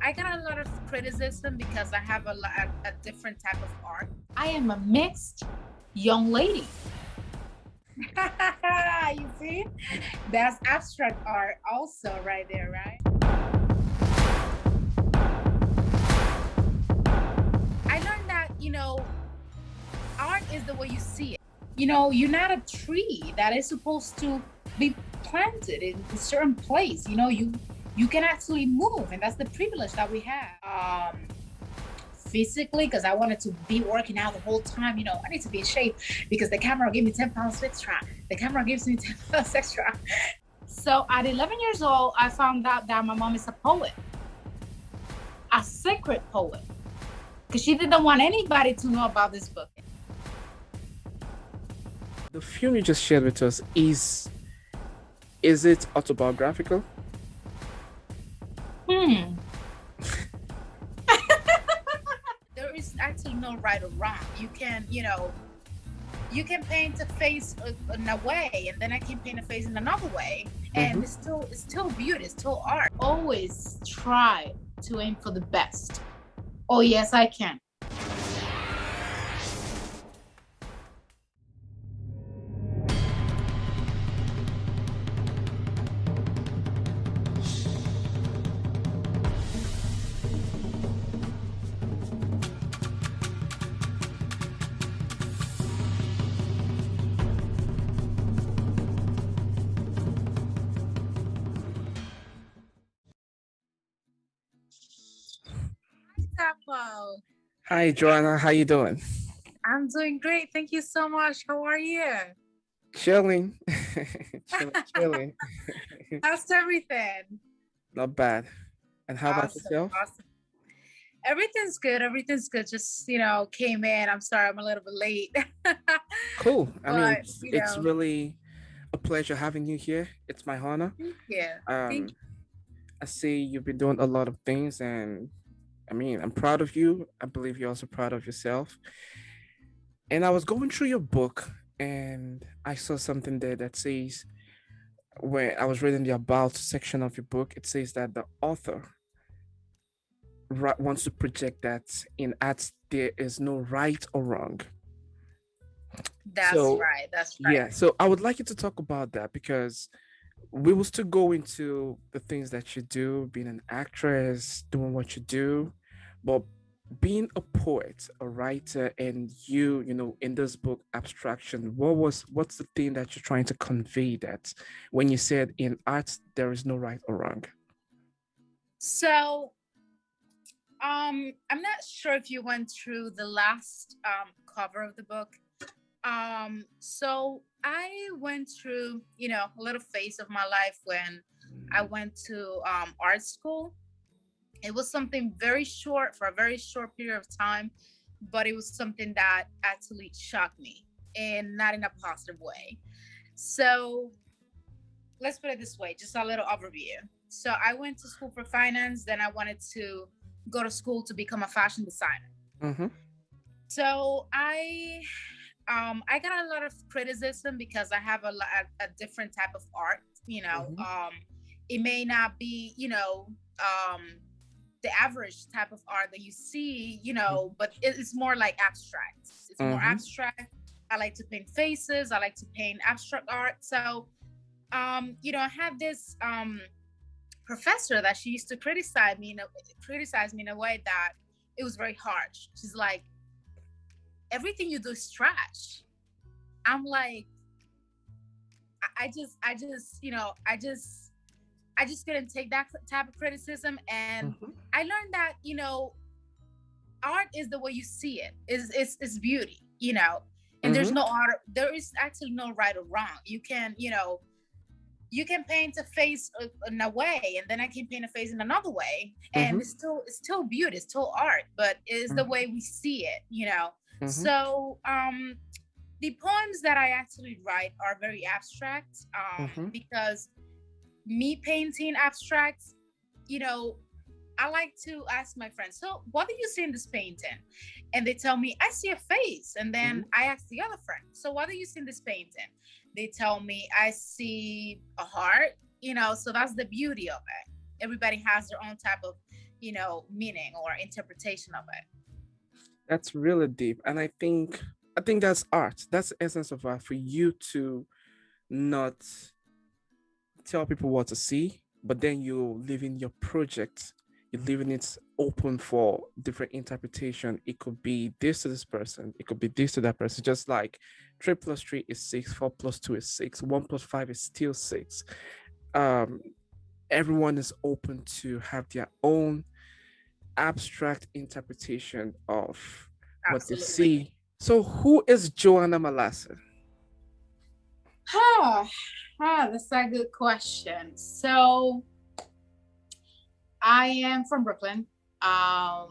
I got a lot of criticism because I have a different type of art. I am a mixed young lady. You see? That's abstract art also right there, right? I learned that, art is the way you see it. You're not a tree that is supposed to be planted in a certain place. You can actually move, and that's the privilege that we have. Physically, because I wanted to be working out the whole time. I need to be in shape because the camera gave me 10 pounds extra. The camera gives me 10 pounds extra. So at 11 years old, I found out that my mom is a poet, a secret poet, because she didn't want anybody to know about this book. The film you just shared with us is it autobiographical? There is actually no right or wrong. You can paint a face in a way, and then I can paint a face in another way, and it's still beauty, it's still art. Always try to aim for the best. Oh yes, I can. Dapo. Hi, Joanna. How you doing? I'm doing great. Thank you so much. How are you? Chilling. Chilling. How's everything? Not bad. And how about yourself? Awesome. Everything's good. Everything's good. Just, came in. I'm sorry, I'm a little bit late. Cool. I mean, But, it's really a pleasure having you here. It's my honor. Yeah. I see you've been doing a lot of things, and I mean, I'm proud of you. I believe you're also proud of yourself. And I was going through your book, and I saw something there that says, where I was reading the about section of your book, it says that the author wants to project that in art there is no right or wrong. That's right. That's right. Yeah, so I would like you to talk about that, because we will still go into the things that you do, being an actress, doing what you do, but being a poet, a writer, and in this book, Abstraction, what's the thing that you're trying to convey, that when you said in art there is no right or wrong? So I'm not sure if you went through the last cover of the book. So I went through, a little phase of my life when I went to art school. It was something very short, for a very short period of time, but it was something that actually shocked me, and not in a positive way. So let's put it this way, just a little overview. So I went to school for finance, then I wanted to go to school to become a fashion designer. So I got a lot of criticism because I have a different type of art. It may not be, the average type of art that you see, but it's more like abstract. It's more abstract. I like to paint faces. I like to paint abstract art. So, I had this professor that she used to criticize me in a way that it was very harsh. She's like, everything you do is trash. I'm like, I just couldn't take that type of criticism. And I learned that, art is the way you see it. It's beauty, and there's no art. There is actually no right or wrong. You can paint a face in a way, and then I can paint a face in another way, and it's still beauty, it's still art, but it's the way we see it. So the poems that I actually write are very abstract, because me painting abstract, I like to ask my friends, so what do you see in this painting? And they tell me, I see a face. And then I ask the other friend, so what do you see in this painting? They tell me, I see a heart, So that's the beauty of it. Everybody has their own type of, meaning or interpretation of it. That's really deep. And I think that's art. That's the essence of art, for you to not tell people what to see, but then you leaving your project, you're leaving it open for different interpretation. It could be this to this person, it could be this to that person. Just like 3 plus 3 is 6, 4 plus 2 is 6, 1 plus 5 is still 6. Um, everyone is open to have their own abstract interpretation of what they Absolutely. see. So, who is Joanna Malasa? That's a good question. So I am from Brooklyn. I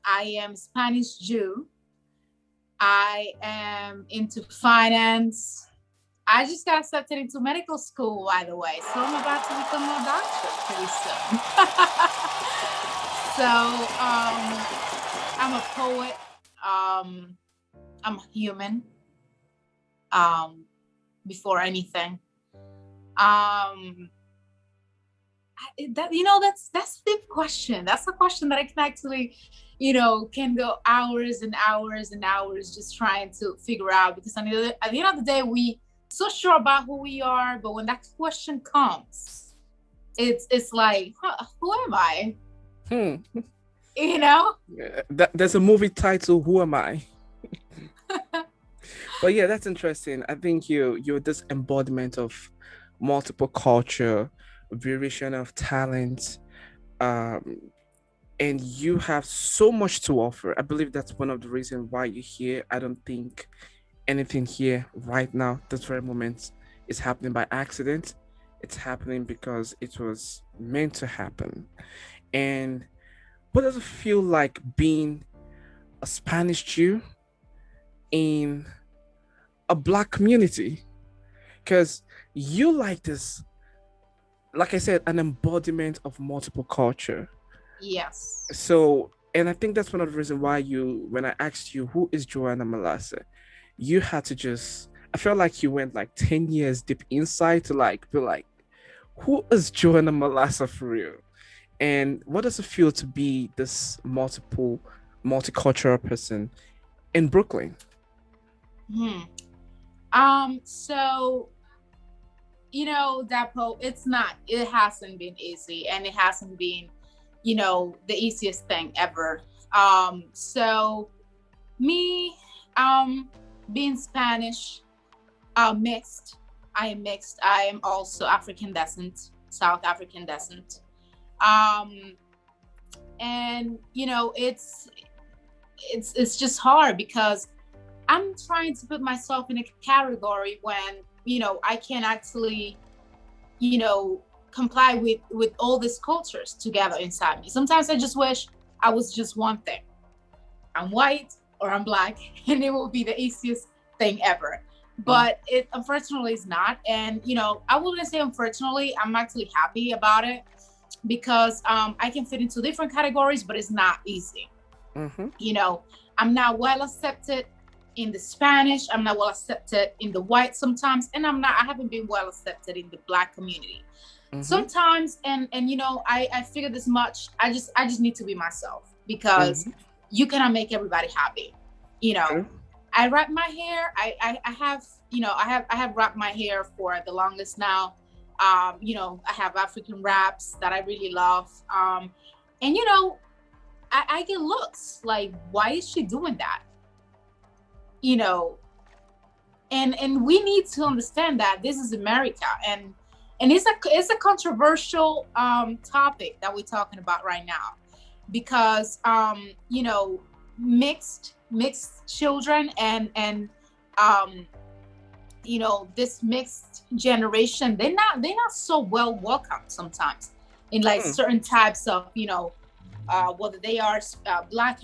am Spanish Jew. I am into finance. I just got accepted into medical school, by the way. So I'm about to become a doctor pretty soon. So I'm a poet. I'm a human. Before anything. That's a deep question. That's a question that I can actually, can go hours and hours and hours just trying to figure out, because at the end of the day, we so sure about who we are, but when that question comes, it's like, who am I? Hmm. There's a movie title, Who Am I? But yeah, that's interesting. I think you're this embodiment of multiple culture, variation of talent, um, and you have so much to offer. I believe that's one of the reasons why you're here. I don't think anything here right now, this very moment, is happening by accident. It's happening because it was meant to happen. And what does it feel like being a Spanish Jew in a Black community? Because you like this, like I said, an embodiment of multiple culture. Yes. So, and I think that's one of the reasons why when I asked you, who is Joanna Malasa, you had to I felt like you went like 10 years deep inside to like be like, who is Joanna Malasa for real? And what does it feel to be this multicultural person in Brooklyn? So, Dapo, it hasn't been easy, and it hasn't been, the easiest thing ever. So me, being Spanish, mixed. I am mixed. I am also African descent, South African descent. Um, and it's just hard because I'm trying to put myself in a category when, I can actually, comply with all these cultures together inside me. Sometimes I just wish I was just one thing. I'm white or I'm Black, and it will be the easiest thing ever. But it unfortunately is not. And, I wouldn't say unfortunately, I'm actually happy about it because I can fit into different categories, but it's not easy. Mm-hmm. I'm not well accepted in the Spanish. I'm not well accepted in the white sometimes, and I haven't been well accepted in the Black community. Mm-hmm. Sometimes, and I figured this much. I just need to be myself because you cannot make everybody happy. True. I wrap my hair. I have wrapped my hair for the longest now. I have African wraps that I really love. And I get looks like, why is she doing that? And we need to understand that this is America, and it's a controversial topic that we're talking about right now, because mixed children and this mixed generation, they're not so well welcomed sometimes in like certain types of whether they are black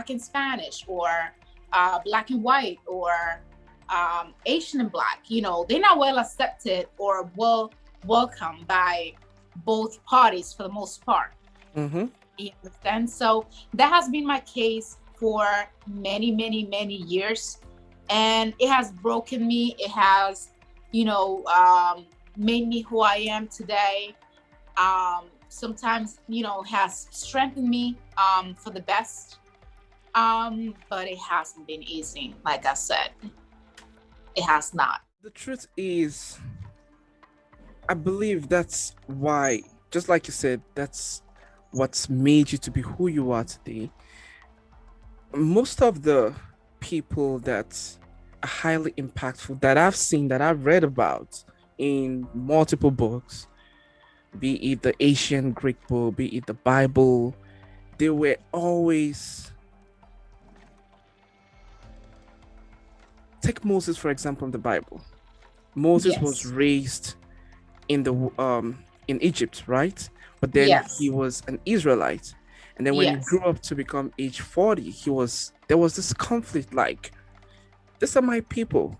and Spanish, or Black and white, or Asian and Black. They're not well accepted or well welcomed by both parties for the most part. Mm-hmm. You understand? So that has been my case for many, many, many years, and it has broken me. It has, made me who I am today. Sometimes, has strengthened me for the best. But it hasn't been easy. Like I said, it has not. The truth is, I believe that's why, just like you said, that's what's made you to be who you are today. Most of the people that are highly impactful that I've seen, that I've read about in multiple books, be it the ancient Greek book, be it the Bible, they were always, take Moses for example in the Bible. Moses was Yes. raised in the in Egypt, right? But then Yes. he was an Israelite. And then when he Yes. grew up to become age 40, there was this conflict, like, these are my people.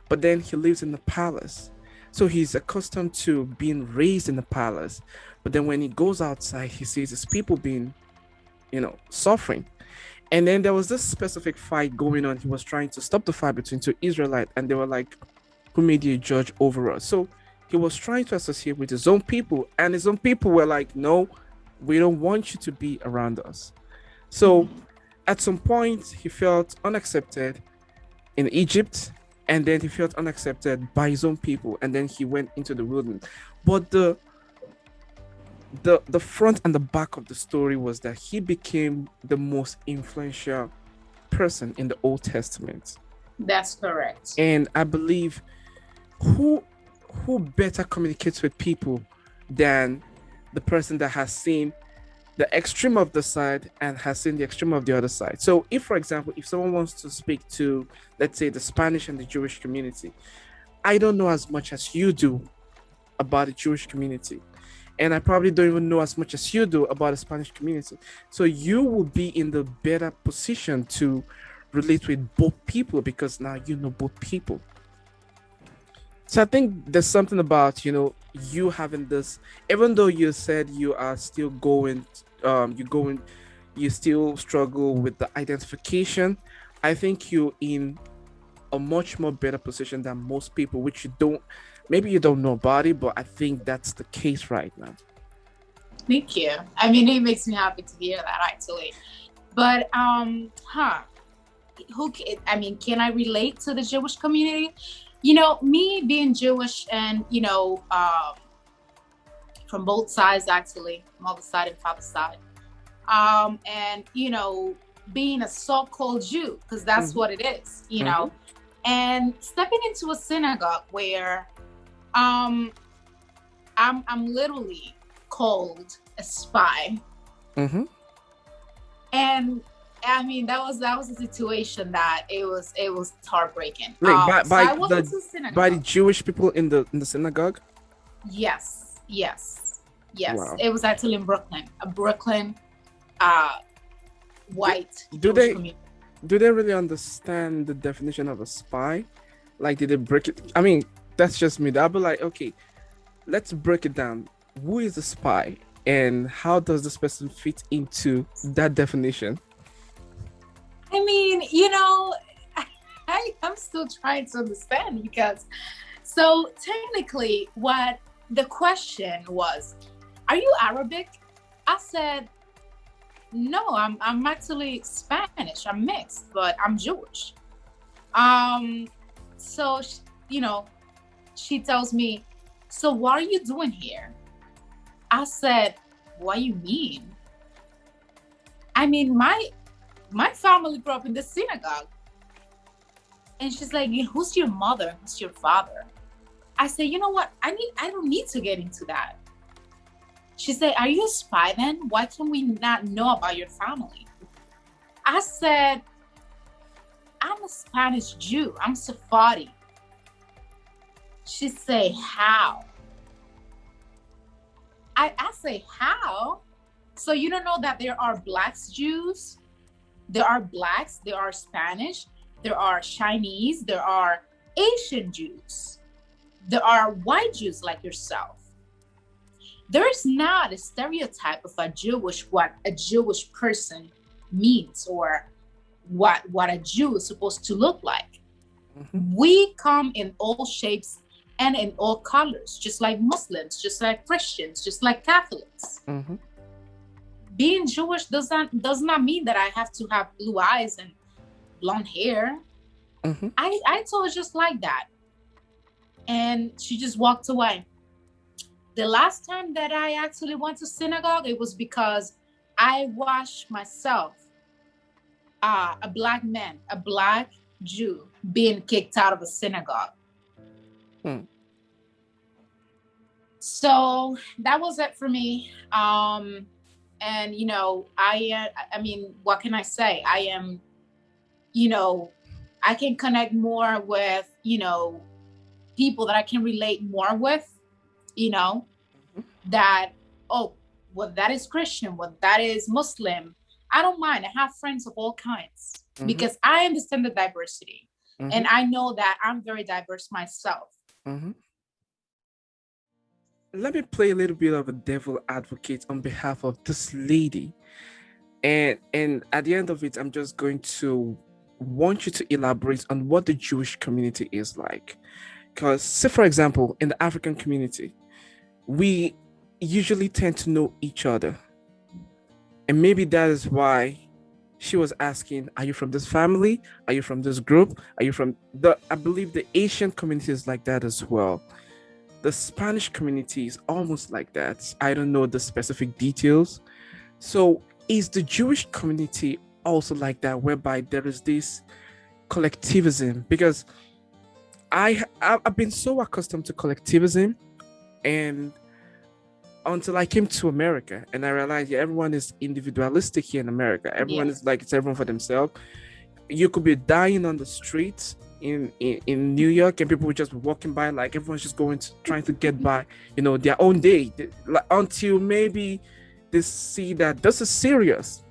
But then he lives in the palace. So he's accustomed to being raised in the palace. But then when he goes outside, he sees his people being, suffering. And then there was this specific fight going on. He was trying to stop the fight between two Israelites, and they were like, who made you a judge over us? So he was trying to associate with his own people, and his own people were like, no, we don't want you to be around us. So at some point, he felt unaccepted in Egypt, and then he felt unaccepted by his own people, and then he went into the wilderness. But the front and the back of the story was that he became the most influential person in the Old Testament. That's correct. And I believe who better communicates with people than the person that has seen the extreme of the side and has seen the extreme of the other side. So if, for example, if someone wants to speak to, let's say, the Spanish and the Jewish community, I don't know as much as you do about the Jewish community. And I probably don't even know as much as you do about the Spanish community. So you will be in the better position to relate with both people because now you know both people. So I think there's something about, you having this, even though you said you are still going, you still struggle with the identification. I think you're in a much more better position than most people, which maybe you don't know about it, but I think that's the case right now. Thank you. I mean, it makes me happy to hear that, actually. But, can I relate to the Jewish community? Me being Jewish and, from both sides, actually, mother's side and father's side. And, being a so-called Jew, because that's what it is, and stepping into a synagogue where I'm literally called a spy. And I mean, that was a situation that it was heartbreaking. By the Jewish people in the synagogue? Yes. Wow. It was actually in Brooklyn, white. Do they really understand the definition of a spy? Like, did they break it? I mean, that's just me. I'll be like, okay, let's break it down. Who is a spy, and how does this person fit into that definition? I mean, I'm still trying to understand, because so technically what the question was, are you Arabic? I said, no, I'm actually Spanish. I'm mixed, but I'm Jewish. So, she tells me, so what are you doing here? I said, what do you mean? I mean, my family grew up in the synagogue. And she's like, who's your mother? Who's your father? I said, you know what? I don't need to get into that. She said, are you a spy then? Why can we not know about your family? I said, I'm a Spanish Jew. I'm Sephardi. She said, how? I say, how? So you don't know that there are Black Jews? There are Blacks, there are Spanish, there are Chinese, there are Asian Jews. There are white Jews like yourself. There's not a stereotype of what a Jewish person means, or what a Jew is supposed to look like. We come in all shapes and in all colors, just like Muslims, just like Christians, just like Catholics. Mm-hmm. Being Jewish does not mean that I have to have blue eyes and blonde hair. Mm-hmm. I told her just like that. And she just walked away. The last time that I actually went to synagogue, it was because I watched myself, a black man, a black Jew, being kicked out of a synagogue. So that was it for me. And, you know, I mean, what can I say? I am, you know, I can connect more with, you know, people that I can relate more with, you know, that, oh, well, that is Christian, well, that is Muslim. I don't mind. I have friends of all kinds because I understand the diversity. And I know that I'm very diverse myself. Let me play a little bit of a devil advocate on behalf of this lady. And at the end of it, I'm just going to want you to elaborate on what the Jewish community is like. Because, say, for example, in the African community, we usually tend to know each other. And maybe that is why she was asking, are you from this family? Are you from this group? Are you from I believe the Asian community is like that as well. The Spanish community is almost like that. I don't know the specific details. So is the Jewish community also like that, whereby there is this collectivism? Because I've been so accustomed to collectivism, and until I came to America and I realized, yeah, everyone is individualistic here in America. Everyone is like, it's everyone for themselves. You could be dying on the streets in New York, and people were just walking by, like everyone's just trying to get by, you know, their own day, until maybe they see that this is serious.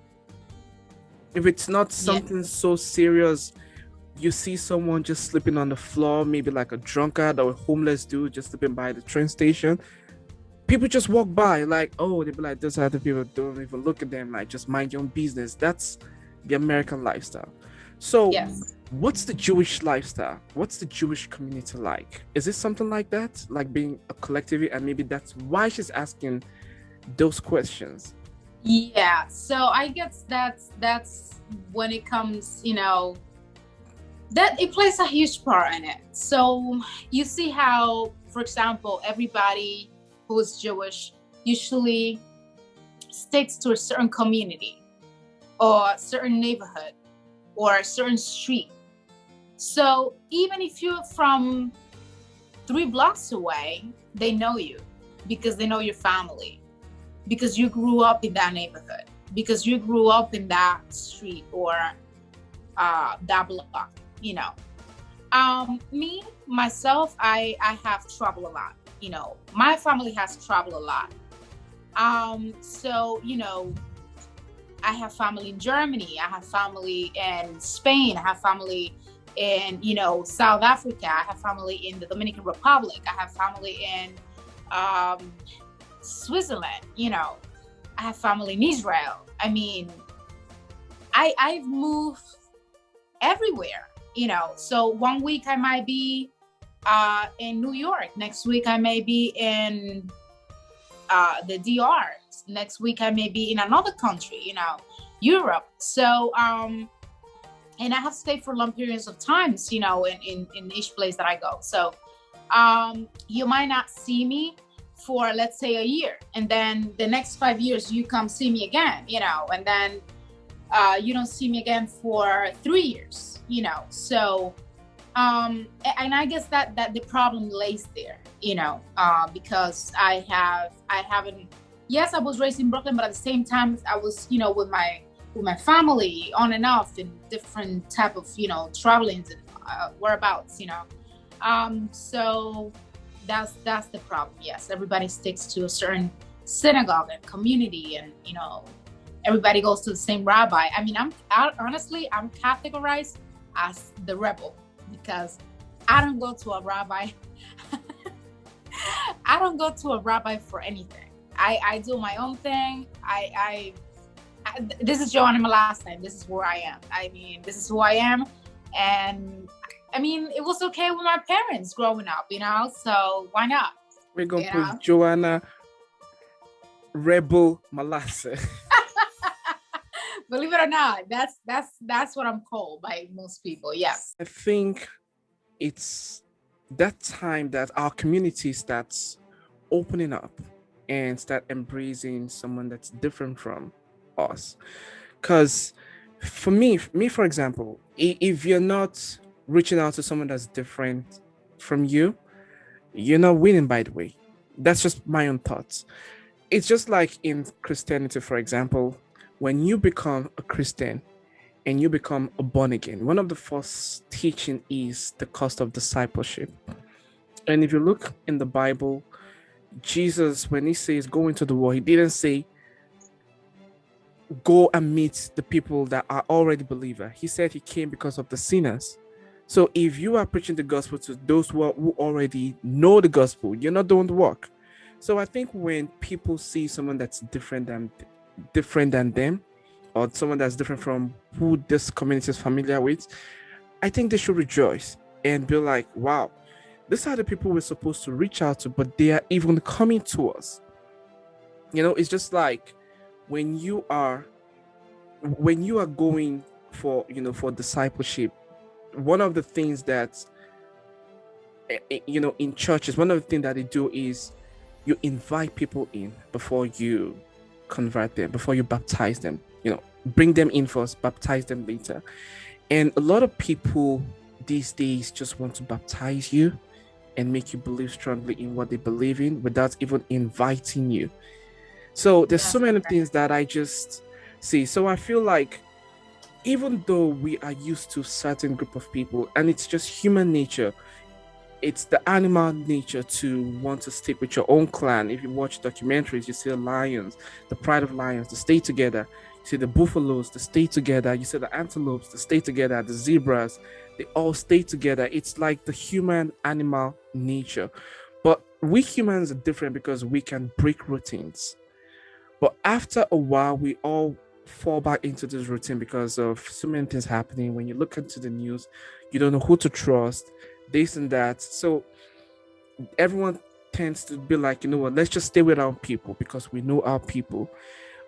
If it's not something so serious, you see someone just sleeping on the floor, maybe like a drunkard or a homeless dude just sleeping by the train station. People just walk by, like, oh, they'd be like, those other people, don't even look at them, like, just mind your own business. That's the American lifestyle. So what's the Jewish lifestyle? What's the Jewish community like? Is it something like that, like being a collective? And maybe that's why she's asking those questions. Yeah, so I guess that's when it comes, you know, that it plays a huge part in it. So you see how, for example, everybody who is Jewish usually sticks to a certain community or a certain neighborhood or a certain street. So even if you're from 3 blocks away, they know you because they know your family, because you grew up in that neighborhood, because you grew up in that street or that block, you know. Me, myself, I have traveled a lot. You know, my family has traveled a lot. So, you know, I have family in Germany, I have family in Spain, I have family in, you know, South Africa, I have family in the Dominican Republic, I have family in Switzerland, you know, I have family in Israel. I mean, I've moved everywhere, you know. So one week I might be in New York, next week I may be in the DR, next week I may be in another country, you know, Europe. So and I have stayed for long periods of times, you know, in each place that I go. So you might not see me for, let's say, a year, and then the next 5 years you come see me again, you know, and then you don't see me again for 3 years, you know. So and I guess that the problem lays there, you know, because I haven't, yes, I was raised in Brooklyn, but at the same time I was, you know, with my family on and off in different type of, you know, travelings and whereabouts, you know. So that's the problem. Yes, everybody sticks to a certain synagogue and community, and, you know, everybody goes to the same rabbi. I mean, honestly, I'm categorized as the rebel because I don't go to a rabbi. I don't go to a rabbi for anything. I do my own thing. I this is Joanna Malassa, and this is where I am. I mean, this is who I am, and I mean, it was okay with my parents growing up, so why not? We're gonna put Joanna Rebel Malassa. Believe it or not, that's what I'm called by most people. Yes. I think it's that time that our community starts opening up and start embracing someone that's different from us. Because for me, for example, if you're not reaching out to someone that's different from you, you're not winning, by the way. That's just my own thoughts. It's just like in Christianity, for example, when you become a Christian and you become a born again, one of the first teaching is the cost of discipleship. And if you look in the Bible, Jesus, when he says go into the world, he didn't say go and meet the people that are already believer. He said he came because of the sinners. So if you are preaching the gospel to those who already know the gospel, you're not doing the work. So I think when people see someone that's different than them, or someone that's different from who this community is familiar with, I think they should rejoice and be like, wow, these are the people we're supposed to reach out to, but they are even coming to us. It's just like when you are going for discipleship, one of the things that in churches, one of the things that they do is you invite people in before you convert them, before you baptize them. Bring them in first, baptize them later. And a lot of people these days just want to baptize you and make you believe strongly in what they believe in without even inviting you. So there's so many things that I just see. So I feel like even though we are used to a certain group of people, and it's just human nature, it's the animal nature to want to stick with your own clan. If you watch documentaries, you see the lions, the pride of lions, they stay together. You see the buffaloes, they stay together. You see the antelopes, they stay together. The zebras, they all stay together. It's like the human animal nature. But we humans are different because we can break routines. But after a while, we all fall back into this routine because of so many things happening. When you look into the news, you don't know who to trust, this and that. So everyone tends to be like, you know what, let's just stay with our people because we know our people.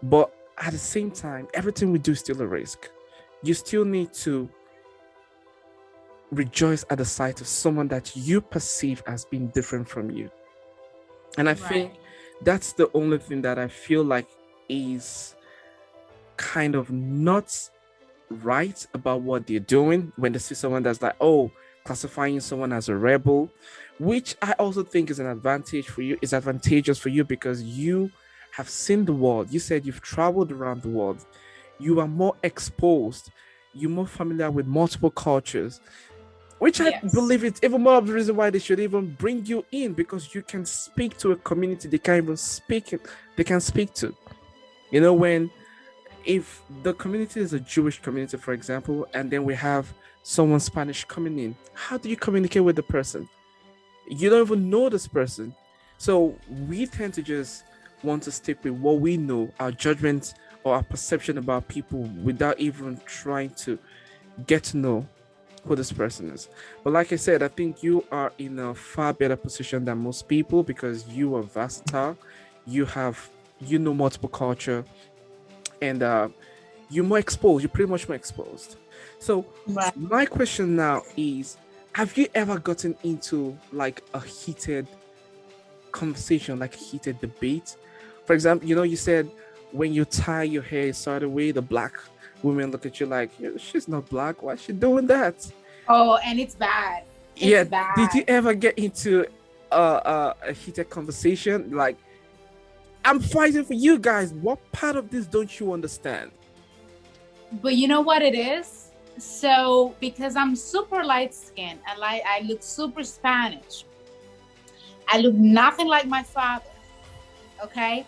But at the same time, everything we do is still a risk. You still need to rejoice at the sight of someone that you perceive as being different from you. And I think that's the only thing that I feel like is kind of not right about what they're doing when they see someone that's like, oh, classifying someone as a rebel, which I also think is an advantage for you, is advantageous for you because you have seen the world. You said you've traveled around the world. You are more exposed. You're more familiar with multiple cultures, which I believe it's even more of the reason why they should even bring you in, because you can speak to a community they can't even speak to. If the community is a Jewish community, for example, and then we have someone Spanish coming in, how do you communicate with the person? You don't even know this person. So we tend to just want to stick with what we know, our judgment or our perception about people, without even trying to get to know who this person is. But like I said, I think you are in a far better position than most people because you are versatile. You know multiple culture, and you're more exposed. You're pretty much more exposed. So my question now is, have you ever gotten into like a heated conversation, like a heated debate? For example, you said when you tie your hair a certain way, the black women look at you like, she's not black. Why is she doing that? Oh, and it's bad. It's bad. Did you ever get into a heated conversation? Like, I'm fighting for you guys. What part of this don't you understand? But you know what it is? So, because I'm super light skinned and I look super Spanish, I look nothing like my father. Okay.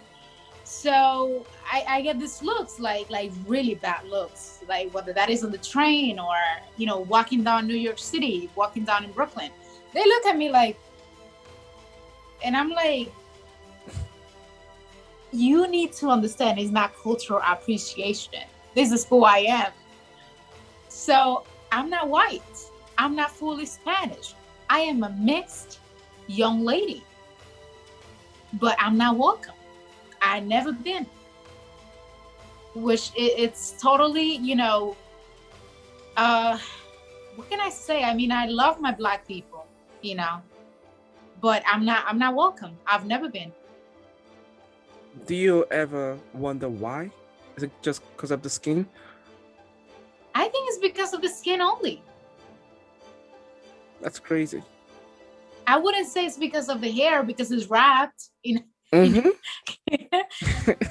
So I get these looks, like really bad looks, like whether that is on the train or, walking down New York City, walking down in Brooklyn. They look at me like, and I'm like, you need to understand it's not cultural appreciation. This is who I am. So I'm not white. I'm not fully Spanish. I am a mixed young lady, but I'm not welcome. I never been, which it's totally, what can I say? I mean, I love my Black people, you know, but I'm not welcome. I've never been. Do you ever wonder why? Is it just because of the skin? I think it's because of the skin only. That's crazy. I wouldn't say it's because of the hair because it's wrapped Mm-hmm.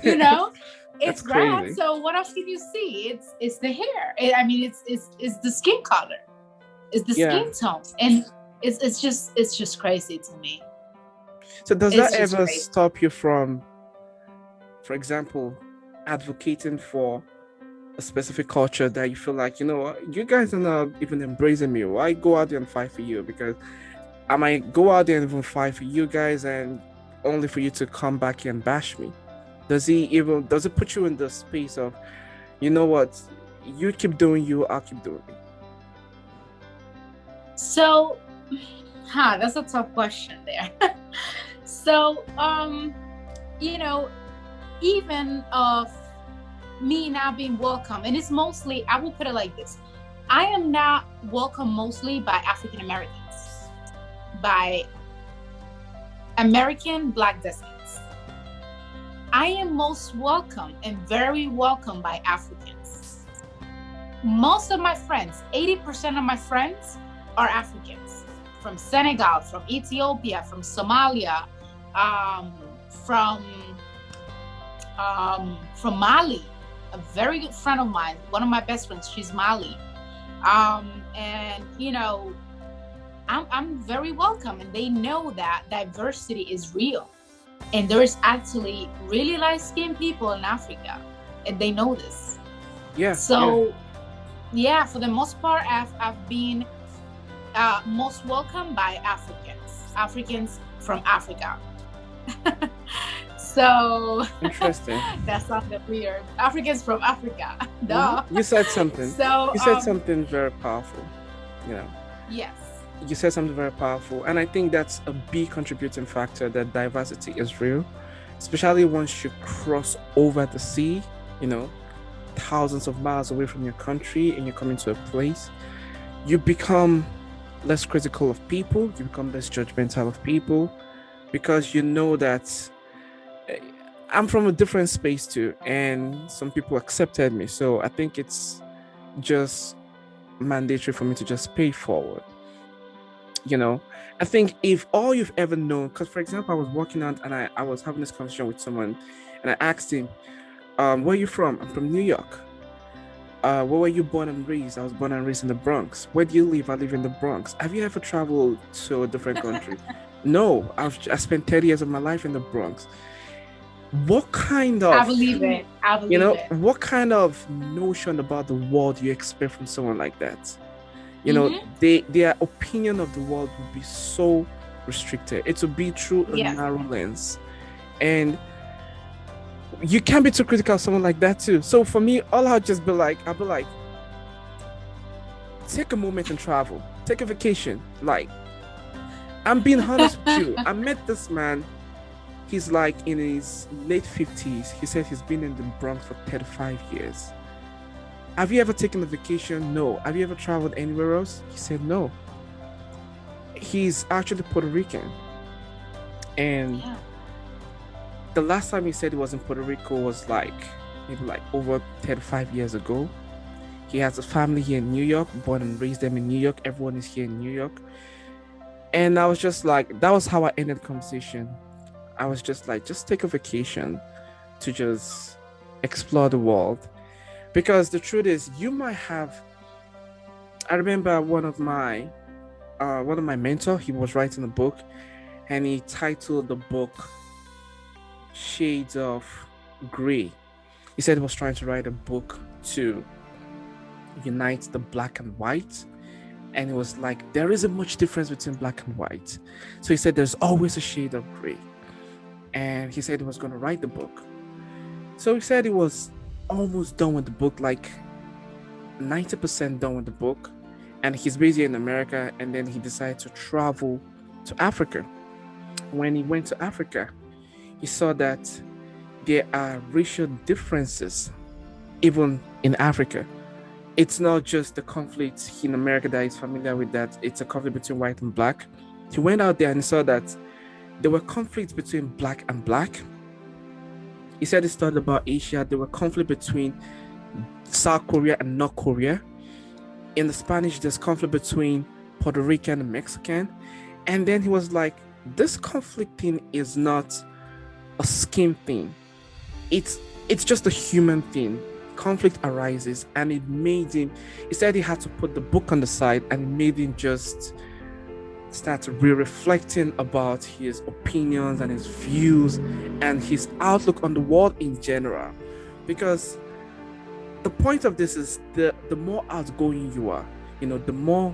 you know, That's it's wrapped. crazy. So what else can you see? It's the hair. I mean, it's the skin color. It's the Yeah. skin tone, and it's just crazy to me. So does that It's just ever crazy. stop you from, for example, advocating for a specific culture that you feel like, you know what, you guys are not even embracing me? Why go out there and fight for you? Because I might go out there and even fight for you guys and only for you to come back here and bash me. Does it put you in the space of, you know what, you keep doing you, I'll keep doing me? So, that's a tough question there. So, even of me not being welcome, and it's mostly, I will put it like this: I am not welcome mostly by African Americans, by American Black descendants. I am most welcome and very welcome by Africans. Most of my friends, 80% of my friends, are Africans, from Senegal, from Ethiopia, from Somalia, from Mali. A very good friend of mine, one of my best friends, she's Mali, and I'm very welcome, and they know that diversity is real, and there is actually really light-skinned people in Africa, and they know this. Yeah. So, yeah, for the most part, I've been most welcome by Africans from Africa. So Interesting. that sounded weird. Africans from Africa. Duh. You said something. So You said something very powerful. You know, yes. you said something very powerful, and I think that's a big contributing factor, that diversity is real, especially once you cross over the sea, thousands of miles away from your country, and you come into a place, you become less critical of people, you become less judgmental of people, because you know that I'm from a different space too, and some people accepted me. So I think it's just mandatory for me to just pay forward. I think if all you've ever known, because for example, I was walking out and I was having this conversation with someone, and I asked him, where are you from? I'm from New York. Where were you born and raised? I was born and raised in the Bronx. Where do you live? I live in the Bronx. Have you ever traveled to a different country? No, I spent 30 years of my life in the Bronx. What kind of, I believe it. what kind of notion about the world you expect from someone like that? Their opinion of the world would be so restricted. It would be through a narrow lens, and you can't be too critical of someone like that too. So for me, I'll be like, take a moment and travel, take a vacation. Like, I'm being honest with you. I met this man. He's like in his late 50s. He said he's been in the Bronx for 35 years. Have you ever taken a vacation? No. Have you ever traveled anywhere else? He said no. He's actually Puerto Rican. And the last time he said he was in Puerto Rico was maybe over 35 years ago. He has a family here in New York, born and raised them in New York. Everyone is here in New York. And I was just like, that was how I ended the conversation. I was just like, just take a vacation to just explore the world. Because the truth is, I remember one of my mentors, he was writing a book, and he titled the book Shades of Grey. He said he was trying to write a book to unite the black and white. And it was like, there isn't much difference between black and white. So he said there's always a shade of gray. And he said he was going to write the book. So he said he was almost done with the book, like 90% done with the book. and he's busy in America, and then he decided to travel to Africa. When he went to Africa, he saw that there are racial differences even in Africa. It's not just the conflict in America that he's familiar with, that it's a conflict between white and black. He went out there and saw that there were conflicts between black and black. He said he studied about Asia. There were conflict between South Korea and North Korea. In the Spanish, there's conflict between Puerto Rican and Mexican. And then he was like, this conflict thing is not a skin thing. It's just a human thing. Conflict arises, and it made him, he said he had to put the book on the side, and it made him just start reflecting about his opinions and his views and his outlook on the world in general. Because the point of this is the more outgoing you are, the more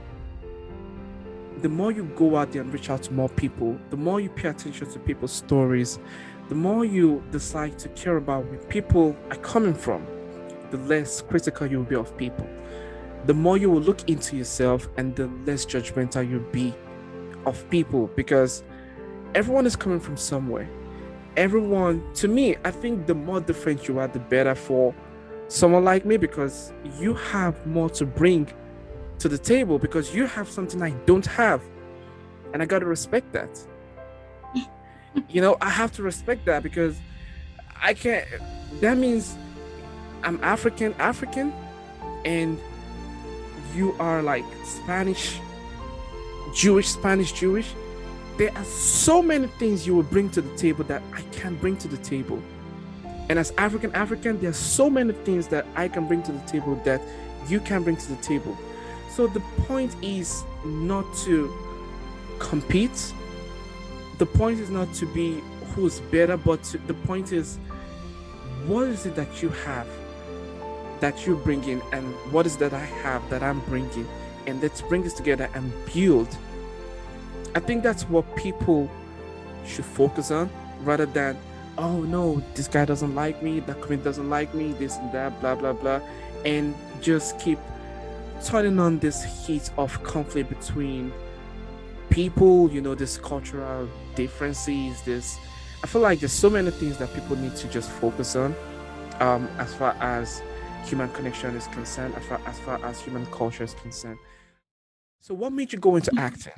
you go out there and reach out to more people, the more you pay attention to people's stories, the more you decide to care about where people are coming from, the less critical you'll be of people. The more you will look into yourself, and the less judgmental you'll be of people, because everyone is coming from somewhere. Everyone, to me, I think the more different you are, the better for someone like me, because you have more to bring to the table, because you have something I don't have, and I got to respect that. I have to respect that, because I can't, that means I'm African, and you are like Spanish, Jewish. There are so many things you will bring to the table that I can't bring to the table. And as African, there are so many things that I can bring to the table that you can bring to the table. So the point is not to compete. The point is not to be who's better, but the point is, what is it that you have that you bring in, and what is that I have that I'm bringing, and let's bring this together and build. I think that's what people should focus on, rather than, oh no, this guy doesn't like me, that community doesn't like me, this and that, blah blah blah, and just keep turning on this heat of conflict between people, this cultural differences. I feel like there's so many things that people need to just focus on, as far as human connection is concerned, as far as human culture is concerned. So what made you go into acting?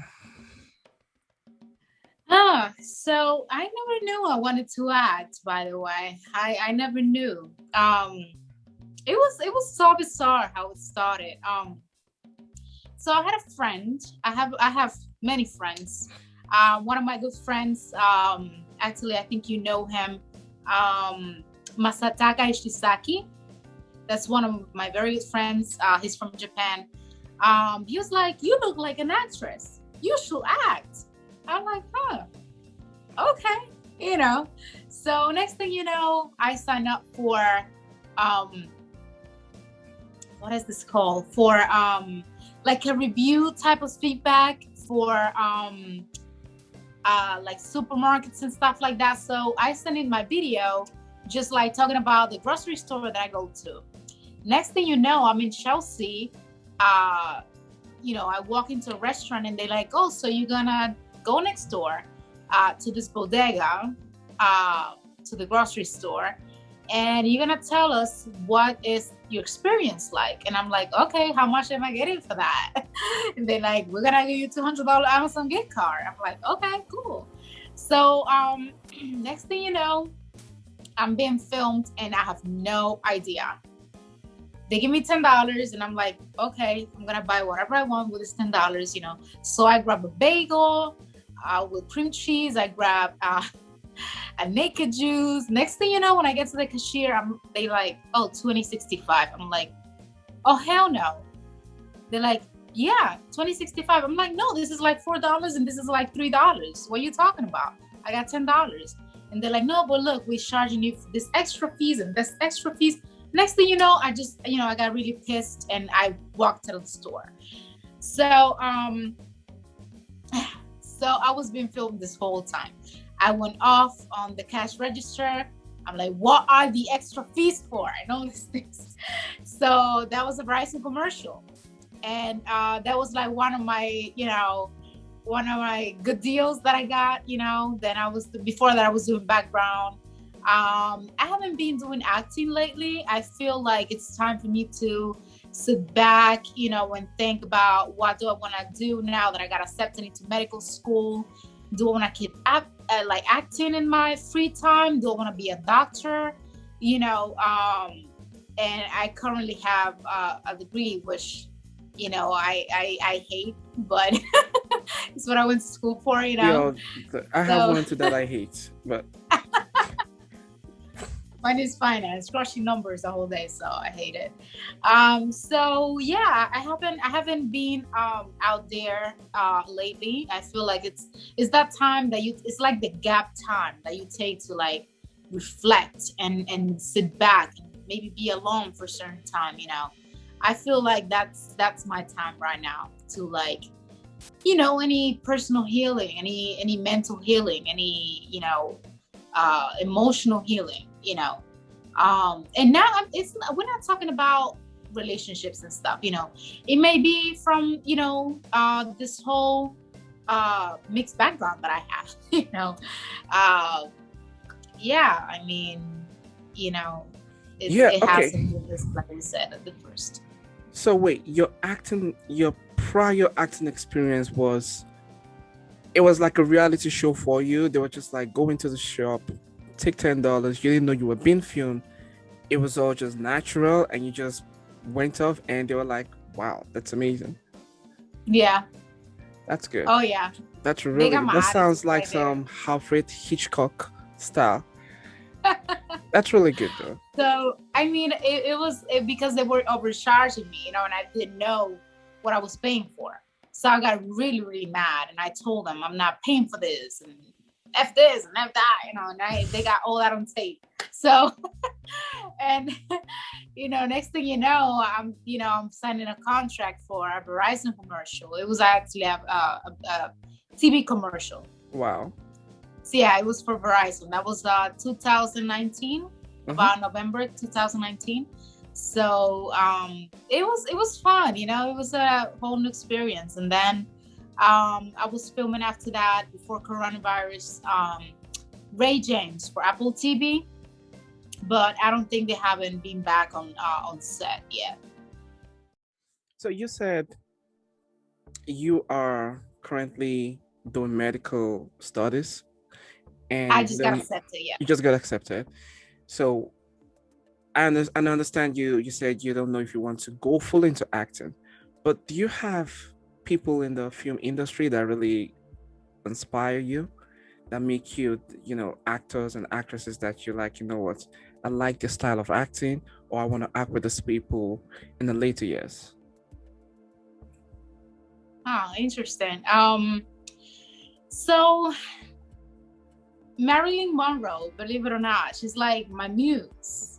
So I never knew I wanted to act, by the way. I never knew. It was so bizarre how it started. So I had a friend. I have many friends. One of my good friends, actually, I think you know him, Masataka Ishisaki. That's one of my very good friends. He's from Japan. He was like, "You look like an actress. You should act." I'm like, okay, So next thing you know, I signed up for, what is this called? For like a review type of feedback for like supermarkets and stuff like that. So I sent in my video, just like talking about the grocery store that I go to. Next thing you know, I'm in Chelsea. I walk into a restaurant and they're like, "Oh, so you're gonna go next door to this bodega, to the grocery store, and you're gonna tell us what is your experience like." And I'm like, "Okay, how much am I getting for that?" And they're like, "We're gonna give you $200 Amazon gift card." I'm like, "Okay, cool." So next thing you know, I'm being filmed and I have no idea. They give me $10 and I'm like, okay, I'm gonna buy whatever I want with this $10, So I grab a bagel with cream cheese. I grab a naked juice. Next thing you know, when I get to the cashier, they like, "Oh, $20.65." I'm like, "Oh, hell no." They're like, "Yeah, $20.65." I'm like, "No, this is like $4 and this is like $3. What are you talking about? I got $10. And they're like, "No, but look, we're charging you for this extra fees and this extra fees." Next thing you know, I just, I got really pissed and I walked out of the store. So, so I was being filmed this whole time. I went off on the cash register. I'm like, "What are the extra fees for?" And all these things. So that was a Verizon commercial. And that was like one of my good deals that I got. Then before that I was doing background. I haven't been doing acting lately. I feel like it's time for me to sit back, and think about what do I want to do now that I got accepted into medical school. Do I want to keep acting in my free time? Do I want to be a doctor? And I currently have a degree, which I hate, but it's what I went to school for. I have one too that I hate, but mine is finance, crushing numbers the whole day, so I hate it. So yeah, I haven't been out there lately. I feel like it's that time that it's like the gap time that you take to like reflect and sit back and maybe be alone for a certain time. I feel like that's my time right now to like, any personal healing, any mental healing, any emotional healing. And now we're not talking about relationships and stuff. It may be from this whole mixed background that I have. Yeah, I mean, it has to do this, like I said at the first. So wait, your prior acting experience it was like a reality show for you? They were just like, go into the shop, take $10. You didn't know you were being filmed. It was all just natural, and you just went off, and they were like, wow, that's amazing. Yeah. That's good. Oh yeah. That's really good. That sounds like some Alfred Hitchcock style. That's really good though. So I mean, it was because they were overcharging me, and I didn't know what I was paying for. So I got really, really mad, and I told them I'm not paying for this, and F this and F that, and they got all that on tape. So, and next thing you know, I'm signing a contract for a Verizon commercial. It was actually a TV commercial. Wow. So yeah, it was for Verizon. That was 2019, about November 2019. So it was fun, it was a whole new experience. And then I was filming after that before coronavirus, Ray James for Apple TV, but I don't think they haven't been back on set yet. So you said you are currently doing medical studies, and I just got accepted. Yeah, you just got accepted. So I understand you said you don't know if you want to go full into acting, but do you have people in the film industry that really inspire you, that make you, actors and actresses that you like, what, I like this style of acting, or I want to act with these people in the later years? Interesting. So Marilyn Monroe, believe it or not, she's like my muse.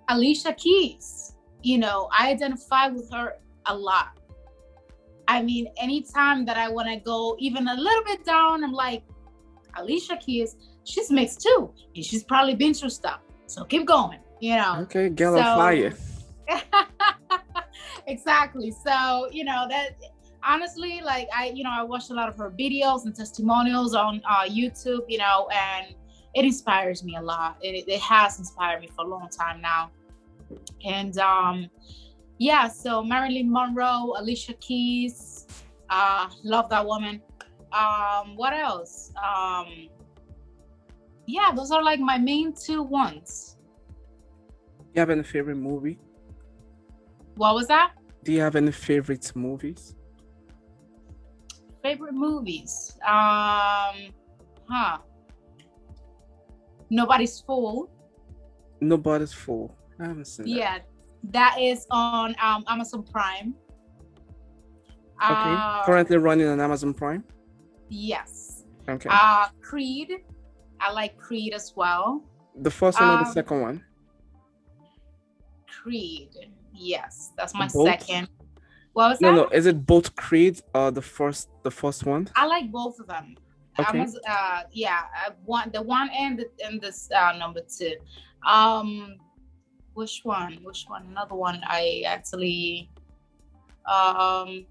Alicia Keys, I identify with her a lot. I mean, anytime that I want to go even a little bit down, I'm like, Alicia Keys, she's mixed too, and she's probably been through stuff. So keep going, Okay, girl on fire. Exactly. So, that honestly, like I watched a lot of her videos and testimonials on YouTube, and it inspires me a lot. It has inspired me for a long time now. And yeah, so Marilyn Monroe, Alicia Keys, love that woman. What else? Yeah, those are like my main two ones. You have any favorite movie? What was that? Do you have any favorite movies? Favorite movies? Nobody's Fool. Nobody's Fool. I haven't seen that. Yeah, that is on Amazon Prime. Okay. Currently running on Amazon Prime? Yes. Okay. Creed. I like Creed as well. The first one or the second one? Creed. Yes, that's my both? second. What was that? No. Is it both Creed or the first one? I like both of them. Okay. The one and this number two. Which one? Which one? Another one. I actually, um,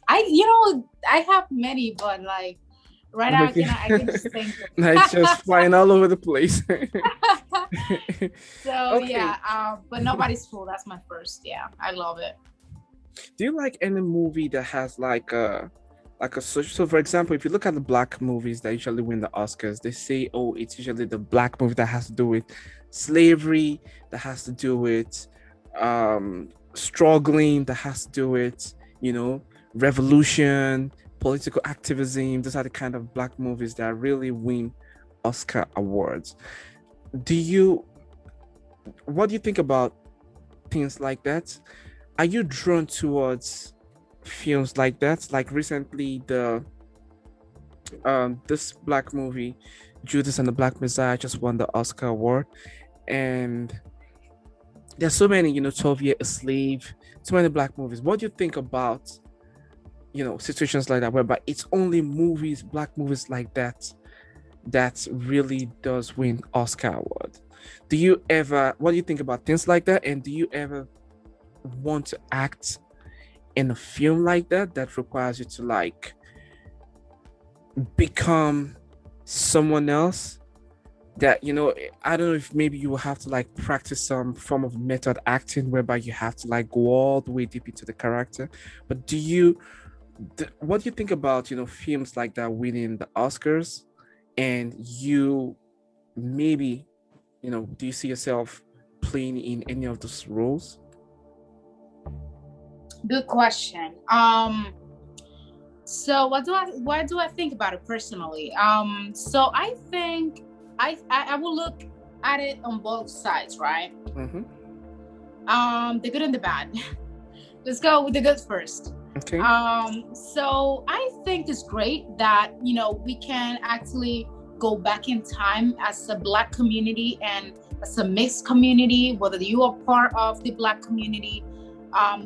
I have many, but like right now, Okay. I can just think Now it's just flying all over the place. so Okay. yeah, but Nobody's Fool. That's my first. Yeah, I love it. Do you like any movie that has like a social? So, for example, if you look at the black movies that usually win the Oscars, they say, oh, it's usually the black movie that has to do with slavery, that has to do with struggling, that has to do with, you know, revolution, political activism. Those are the kind of black movies that really win Oscar awards. Do you, what do you think about things like that? Are you drawn towards films like that? Like recently, the this black movie, Judas and the Black Messiah, just won the Oscar award, and there's so many, 12 Year a Slave, so many black movies. What do you think about, situations like that, whereby it's only movies, black movies like that, that really does win Oscar award? Do you ever? What do you think about things like that? And do you ever want to act in a film like that that requires you to like become someone else, that I don't know if maybe you will have to like practice some form of method acting whereby you have to like go all the way deep into the character? But what do you think about films like that winning the Oscars, and you maybe do you see yourself playing in any of those roles? Good question. So what do I think about it personally? So I think I will look at it on both sides, right? Mm-hmm. The good and the bad. Let's go with the good first. Okay. So I think it's great that we can actually go back in time as a black community and as a mixed community, whether you are part of the black community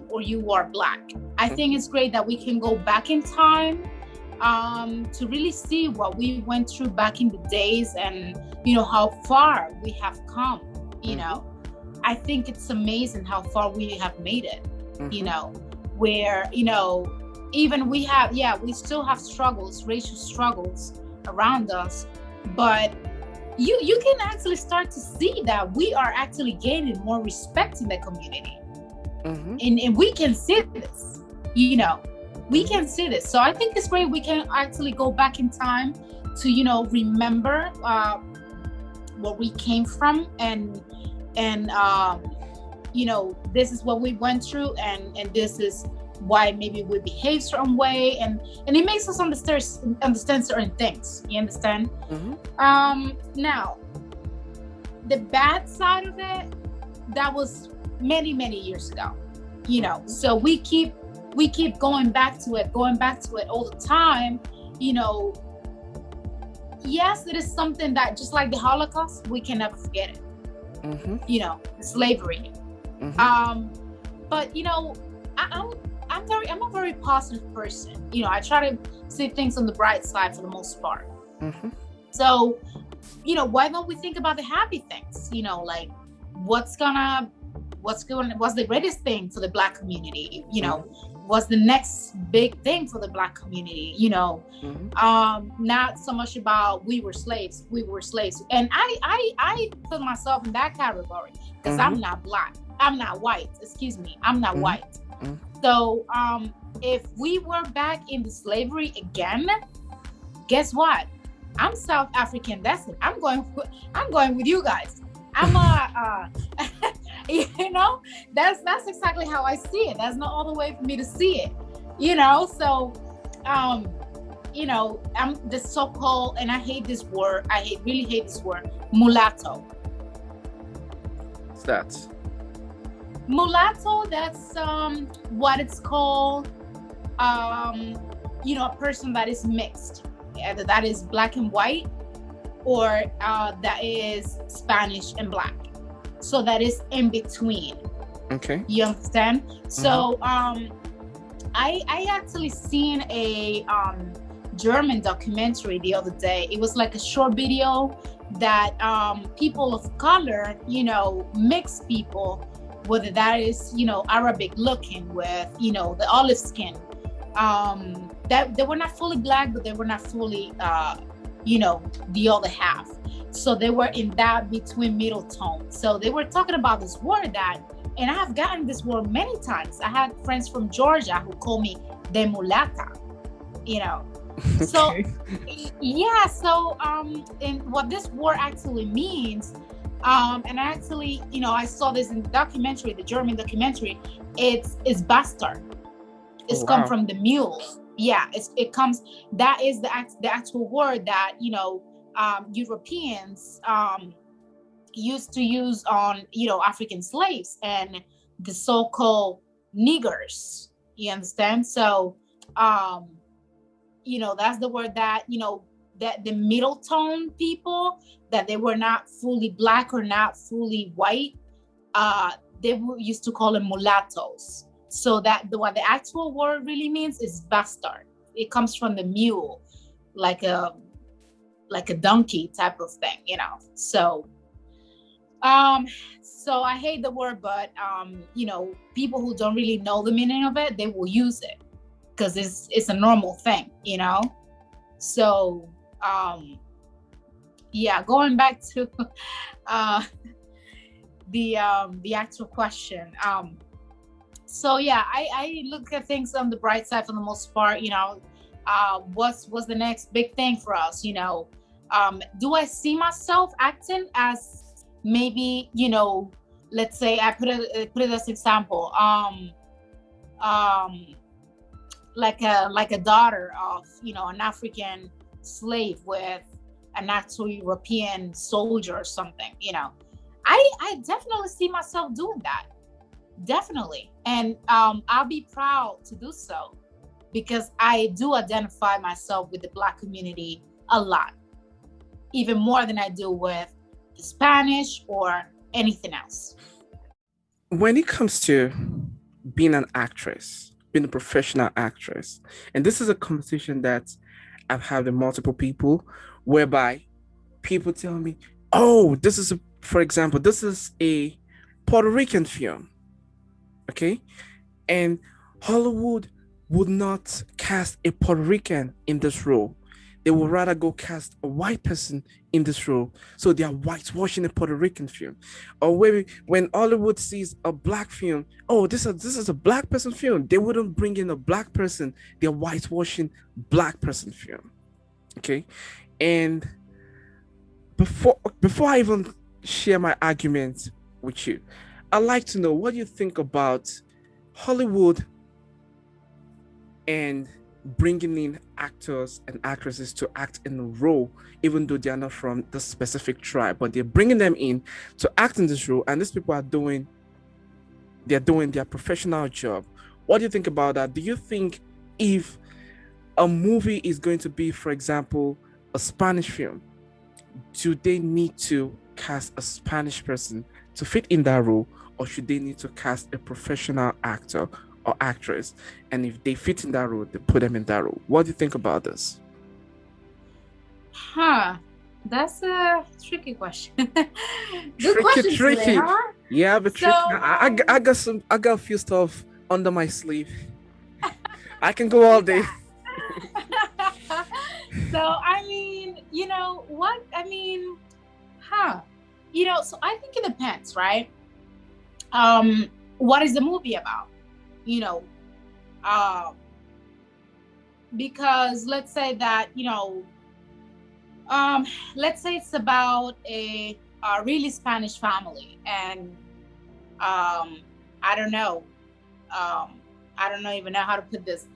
or you are black. I think it's great that we can go back in time to really see what we went through back in the days, and how far we have come. I think it's amazing how far we have made it. Where even we still have struggles, racial struggles around us, but you can actually start to see that we are actually gaining more respect in the community. And we can see this, we can see this. So I think it's great we can actually go back in time to remember where we came from, and this is what we went through, and this is why maybe we behave certain way, and it makes us understand certain things. You understand? Now the bad side of it, that was many years ago, so we keep going back to it all the time. Yes, it is something that, just like the Holocaust, we can never forget it. Slavery. But I'm a very positive person. I try to see things on the bright side for the most part. So why don't we think about the happy things? Like what's the greatest thing for the black community? What's the next big thing for the black community? Not so much about we were slaves, and I put myself in that category because I'm not black, I'm not white, I'm not white. So if we were back in the slavery again, guess what? I'm South African descent. I'm going with you guys. I'm that's exactly how I see it. That's not all the way for me to see it, so I'm the so-called, and I hate this word, really hate this word, mulatto. What's that? Mulatto, that's what it's called, a person that is mixed, either that is black and white, or that is Spanish and black. So that is in between. Okay. You understand? So I actually seen a German documentary the other day. It was like a short video that people of color, mixed people, whether that is, Arabic looking with, the olive skin, that they were not fully black, but they were not fully, the other half. So they were in that between middle tone. So they were talking about this word that, and I have gotten this word many times. I had friends from Georgia who call me de mulata, So Okay. yeah, so and what this word actually means, and actually, I saw this in the documentary, the German documentary. It's bastard. Oh, It's come wow. from the mule. Yeah, it comes. That is the actual word that Europeans used to use on African slaves and the so-called niggers. You understand? So um, that's the word that that the middle tone people, that they were not fully black or not fully white, uh used to call them mulattoes. So that what the actual word really means is bastard. It comes from the mule, like a donkey type of thing, so um so I hate the word, but people who don't really know the meaning of it, they will use it because it's a normal thing. So yeah, going back to uh the actual question. So yeah, I look at things on the bright side for the most part. What's the next big thing for us? Do I see myself acting as maybe, let's say I put it as example, um like a daughter of an African slave with an actual European soldier or something. I definitely see myself doing that, definitely, and I'll be proud to do so because I do identify myself with the Black community a lot, even more than I do with the Spanish or anything else. When it comes to being an actress, being a professional actress, and this is a conversation that I've had with multiple people, whereby people tell me, "Oh, for example, this is a Puerto Rican film, okay, and Hollywood would not cast a Puerto Rican in this role. They would rather go cast a white person in this role. So they are whitewashing a Puerto Rican film. Or maybe when Hollywood sees a black film, oh, this is a black person film. They wouldn't bring in a black person. They're whitewashing black person film. Okay. And before I even share my argument with you, I'd like to know what you think about Hollywood and bringing in actors and actresses to act in a role, even though they are not from the specific tribe, but they're bringing them in to act in this role, and these people they're doing their professional job. What do you think about that? Do you think if a movie is going to be, for example, a Spanish film, do they need to cast a Spanish person to fit in that role, or should they need to cast a professional actor or actress? And if they fit in that role, they put them in that role. What do you think about this? Huh. That's a tricky question. Good Tricky, question today, tricky. huh? Yeah, but So, tricky. I got a few stuff under my sleeve. I can go all you day. got. So, I mean, you know what? I mean, huh? So I think it depends, right? What is the movie about? You know, uh, because let's say that um, let's say it's about a really Spanish family, and um, I don't know, um, I don't know even know how to put this.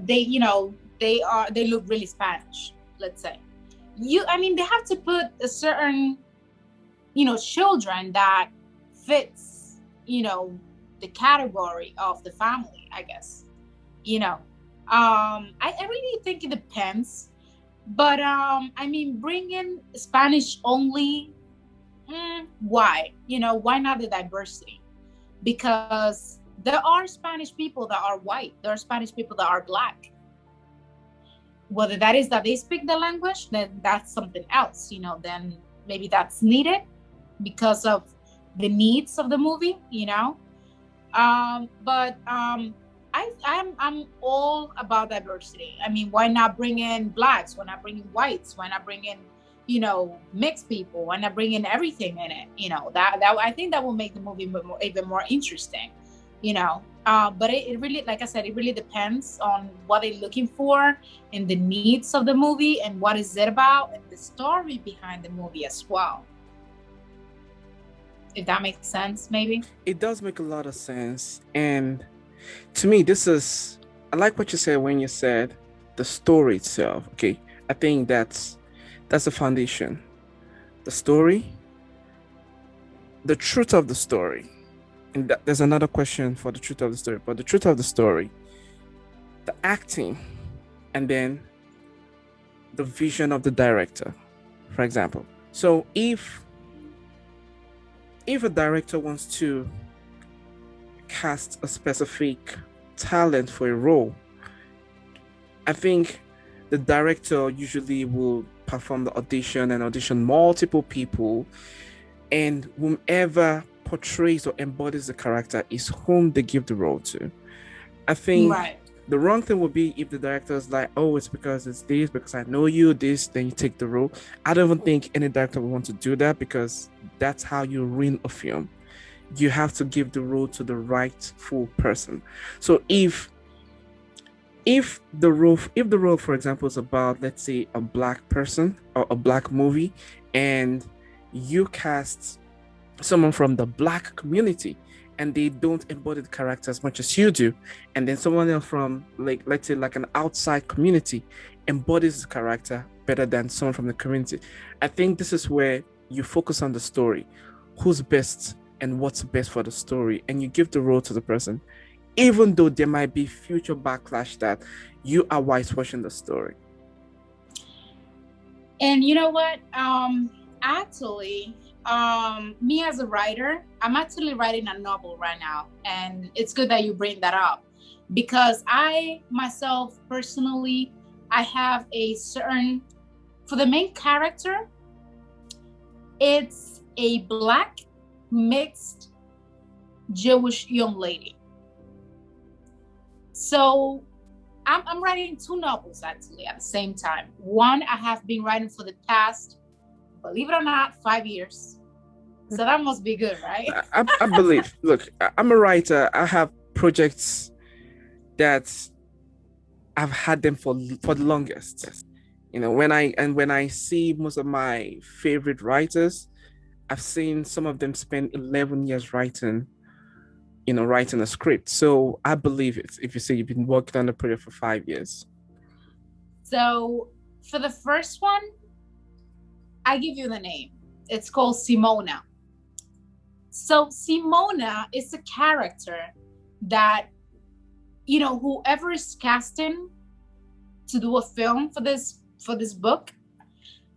They look really Spanish. Let's say I mean, they have to put a certain children that fits the category of the family, I guess. you know I really think it depends, but I mean, bringing Spanish only, why? Why not the diversity? Because there are Spanish people that are white, there are Spanish people that are black. Whether that is that they speak the language, then that's something else. Then maybe that's needed because of the needs of the movie, you know. I'm all about diversity. I mean, why not bring in blacks? Why not bring in whites? Why not bring in, you know, mixed people? Why not bring in everything in it? You know, that I think that will make the movie even more interesting. You know, but it really, like I said, it really depends on what they're looking for and the needs of the movie and what is it about and the story behind the movie as well. If that makes sense, maybe. It does make a lot of sense. And to me, I like what you said when you said the story itself. Okay. I think that's the foundation. The story, the truth of the story. And there's another question for the truth of the story, but the truth of the story, the acting, and then the vision of the director, for example. So if a director wants to cast a specific talent for a role, I think the director usually will perform the audition and audition multiple people, and whomever portrays or embodies the character is whom they give the role to. I think the wrong thing would be if the director is like, oh, it's because it's this, because I know you, this, then you take the role. I don't even think any director would want to do that, because that's how you ruin a film. You have to give the role to the rightful person. So if the role, for example, is about, let's say, a black person or a black movie, and you cast someone from the black community and they don't embody the character as much as you do, and then someone else from, like, let's say, like an outside community embodies the character better than someone from the community, I think this is where you focus on the story, who's best and what's best for the story, and you give the role to the person, even though there might be future backlash that you are whitewashing the story. And you know what? Actually, me as a writer, I'm actually writing a novel right now, and it's good that you bring that up, because I myself personally, I have a certain, for the main character, it's a black mixed Jewish young lady. So I'm writing two novels actually at the same time. One I have been writing for the past, believe it or not, 5 years. So that must be good, right? I believe. Look, I'm a writer. I have projects that I've had them for the longest. You know, when I see most of my favorite writers, I've seen some of them spend 11 years writing a script. So I believe it if you say you've been working on the project for 5 years. So for the first one, I give you the name. It's called Simona. So Simona is a character that, you know, whoever is casting to do a film for this book,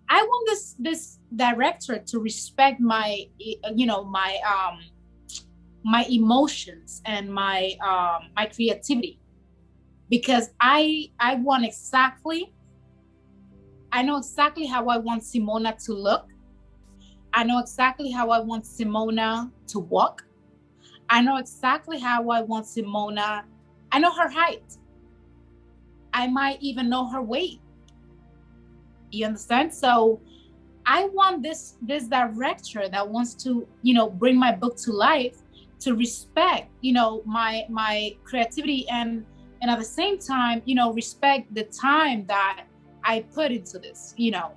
I want this director to respect my, you know, my emotions and my creativity, because I know exactly how I want Simona to look. I know exactly how I want Simona to walk. I know exactly how I want Simona. I know her height. I might even know her weight. You understand? So I want this director that wants to, you know, bring my book to life, to respect, you know, my creativity, and at the same time, you know, respect the time that I put into this, you know.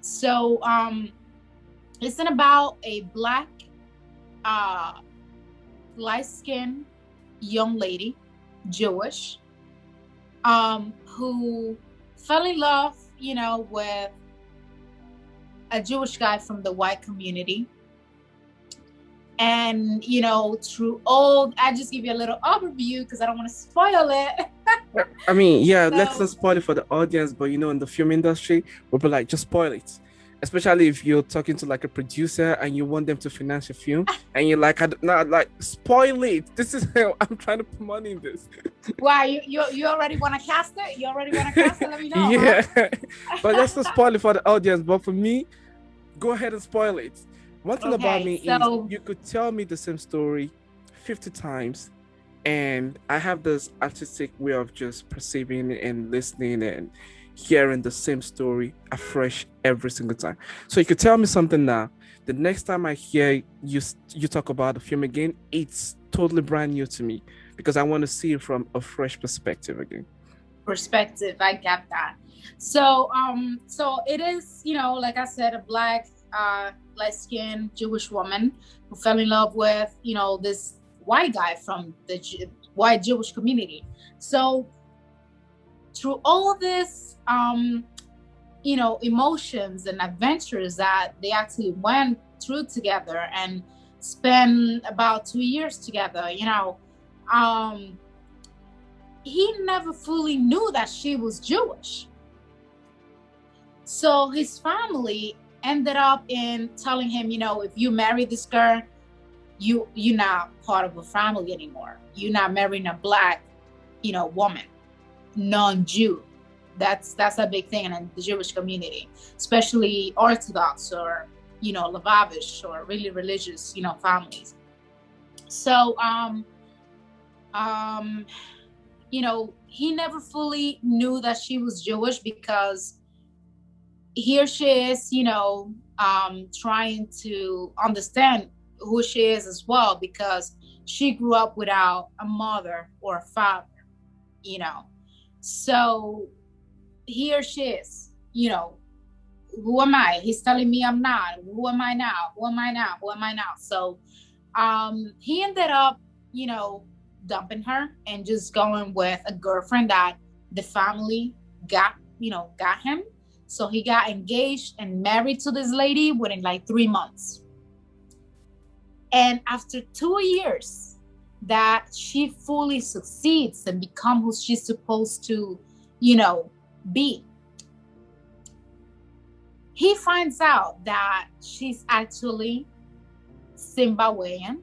So it's about a black light-skinned young lady, Jewish, who fell in love, you know, with a Jewish guy from the white community. And, you know, I just give you a little overview because I don't want to spoil it. I mean, yeah, let's not spoil it for the audience, but, you know, in the film industry, we'll be like, just spoil it. Especially if you're talking to like a producer and you want them to finance your film, and you're like, spoil it. This is how I'm trying to put money in this. Why, you already want to cast it? You already want to cast it? Let me know. Yeah, but let's not spoil it for the audience. But for me, Go ahead and spoil it. One thing about Okay, me is so you could tell me the same story 50 times, and I have this artistic way of just perceiving and listening and hearing the same story afresh every single time. So you could tell me something now. The next time I hear you talk about the film again, it's totally brand new to me because I want to see it from a fresh perspective again. perspective, I get that. So it is, like I said, a black, light-skinned Jewish woman who fell in love with, this white guy from the white Jewish community. So through all this, emotions and adventures that they actually went through together and spent about 2 years together, he never fully knew that she was Jewish. So his family ended up in telling him, if you marry this girl, you're not part of a family anymore. You're not marrying a black, woman, non-Jew. That's a big thing in the Jewish community, especially Orthodox or Lubavitch or really religious families. So he never fully knew that she was Jewish because here she is, trying to understand who she is as well, because she grew up without a mother or a father, you know. So here she is, who am I? He's telling me I'm not. Who am I now? Who am I now? Who am I now? So he ended up, dumping her and just going with a girlfriend that the family got him. So he got engaged and married to this lady within like 3 months. And after 2 years that she fully succeeds and become who she's supposed to, be, he finds out that she's actually Zimbabwean.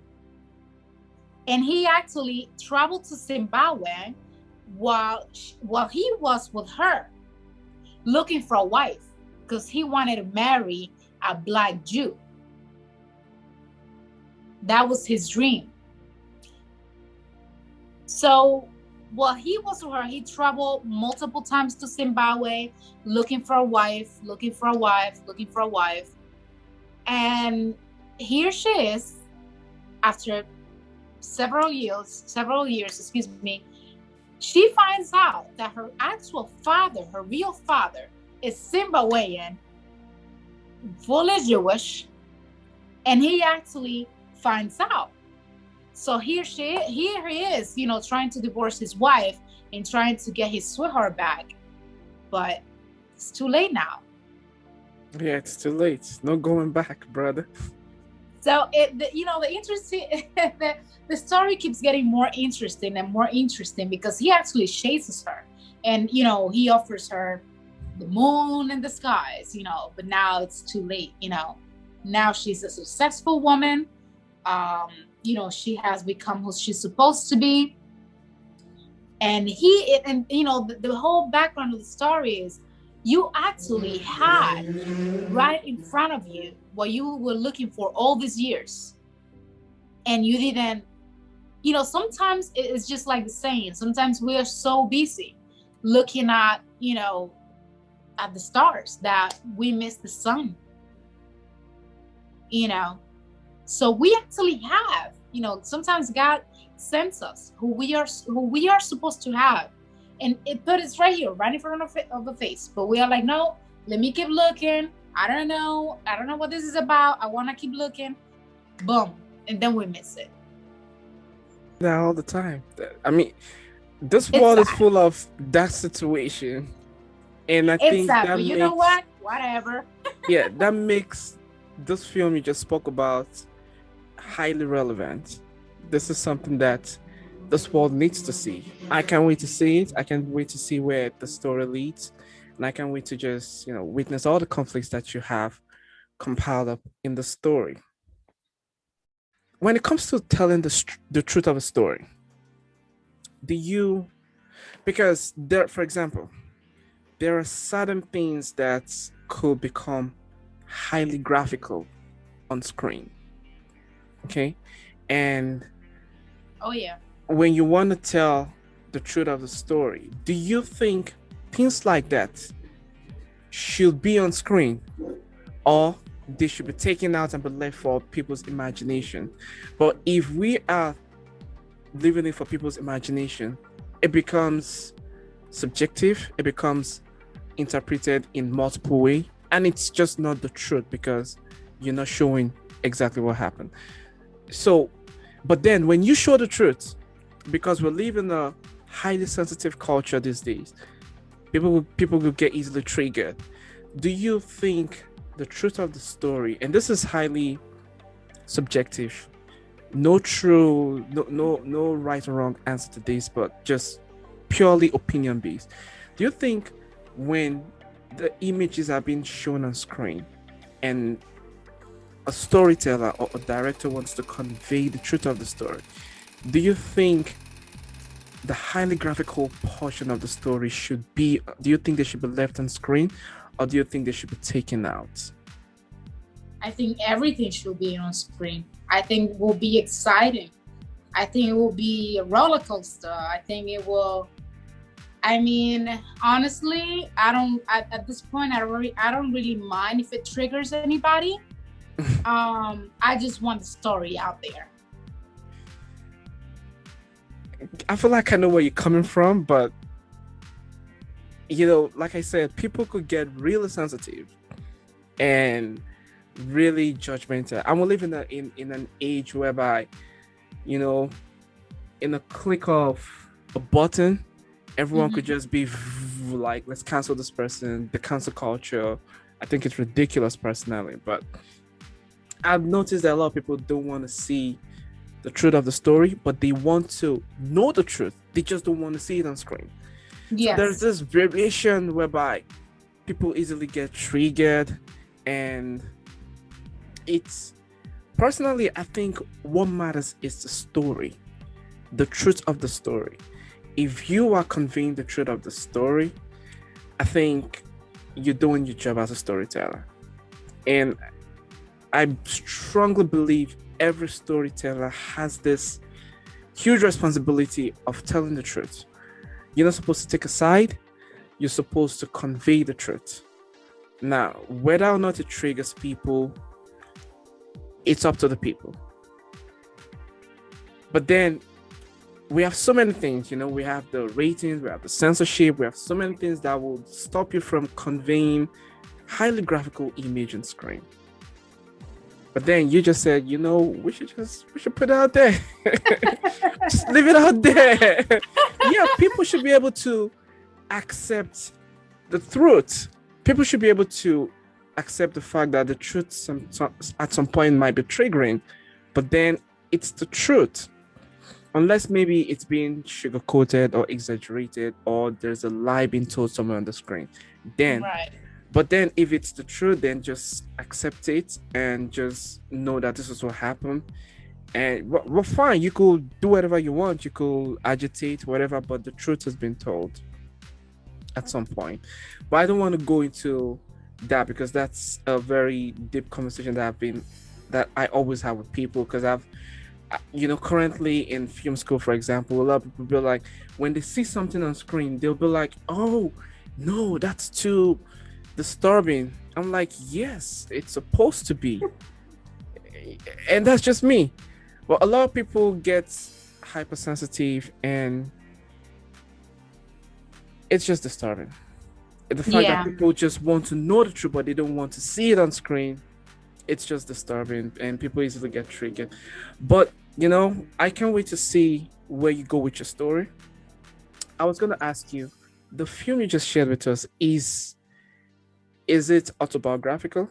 And he actually traveled to Zimbabwe while he was with her looking for a wife, because he wanted to marry a black Jew. That was his dream. So while he was with her, he traveled multiple times to Zimbabwe looking for a wife, looking for a wife, looking for a wife. And here she is, after several years, excuse me, she finds out that her actual father, her real father, is Zimbabwean, fully Jewish, and he actually finds out. So here he is, trying to divorce his wife and trying to get his sweetheart back, but it's too late now. Yeah, it's too late. No going back, brother. So the interesting, the story keeps getting more interesting and more interesting because he actually chases her, and he offers her the moon and the skies, but now it's too late. Now she's a successful woman. She has become who she's supposed to be, and the whole background of the story is you actually had right in front of you what you were looking for all these years, and you didn't. Sometimes it's just like the saying, sometimes we are so busy looking at at the stars that we miss the sun. So we actually have, sometimes God sends us who we are supposed to have, and it put us right here, right in front of the face. But we are like, no, let me keep looking. I don't know what this is about. I want to keep looking. Boom, and then we miss it. That all the time. I mean, this It's world is sad. full of that situation, and I It's think sad, that but you know makes what? Whatever. yeah, that makes this film you just spoke about highly relevant. This is something that this world needs to see. I can't wait to see it. I can't wait to see where the story leads, and I can't wait to just witness all the conflicts that you have compiled up in the story. When it comes to telling the truth of a story, do you, because there, for example, there are certain things that could become highly graphical on screen. Okay. And Oh yeah. when you want to tell the truth of the story, do you think things like that should be on screen, or they should be taken out and be left for people's imagination? But if we are leaving it for people's imagination, it becomes subjective, it becomes interpreted in multiple ways, and it's just not the truth because you're not showing exactly what happened. So, but then when you show the truth, because we live in a highly sensitive culture these days, people will get easily triggered. Do you think the truth of the story, and this is highly subjective, no true, no right or wrong answer to this, but just purely opinion based, do you think when the images are being shown on screen and a storyteller or a director wants to convey the truth of the story, do you think the highly graphical portion of the story do you think they should be left on screen, or do you think they should be taken out? I think everything should be on screen. I think it will be exciting. I think it will be a roller coaster. I think it will. I mean, honestly, at this point, I don't really mind if it triggers anybody. I just want the story out there. I feel like I know where you're coming from, but like I said, people could get really sensitive and really judgmental. And we live in an age whereby, in a click of a button, everyone could just be like, let's cancel this person. The cancel culture, I think it's ridiculous personally, but I've noticed that a lot of people don't want to see the truth of the story, but they want to know the truth. They just don't want to see it on screen. Yes. So there's this variation whereby people easily get triggered, and it's personally, I think what matters is the story, the truth of the story. If you are conveying the truth of the story, I think you're doing your job as a storyteller. And I strongly believe every storyteller has this huge responsibility of telling the truth. You're not supposed to take a side, you're supposed to convey the truth. Now, whether or not it triggers people, it's up to the people. But then we have so many things, we have the ratings, we have the censorship, we have so many things that will stop you from conveying highly graphical image on screen. But then you just said, we should put it out there. Just leave it out there. Yeah, people should be able to accept the truth. People should be able to accept the fact that the truth at some point might be triggering, but then it's the truth. Unless maybe it's being sugar-coated or exaggerated, or there's a lie being told somewhere on the screen. Then, right. But then if it's the truth, then just accept it and just know that this is what happened. And well, fine, you could do whatever you want. You could agitate, whatever, but the truth has been told at some point. But I don't want to go into that because that's a very deep conversation that I always have with people, because I've currently in film school, for example, a lot of people be like, when they see something on screen, they'll be like, oh no, that's too disturbing. I'm like, yes, it's supposed to be. And that's just me. But a lot of people get hypersensitive, and it's just disturbing. The fact that people just want to know the truth, but they don't want to see it on screen, it's just disturbing, and people easily get triggered. But I can't wait to see where you go with your story. I was going to ask you, the film you just shared with us, is it autobiographical?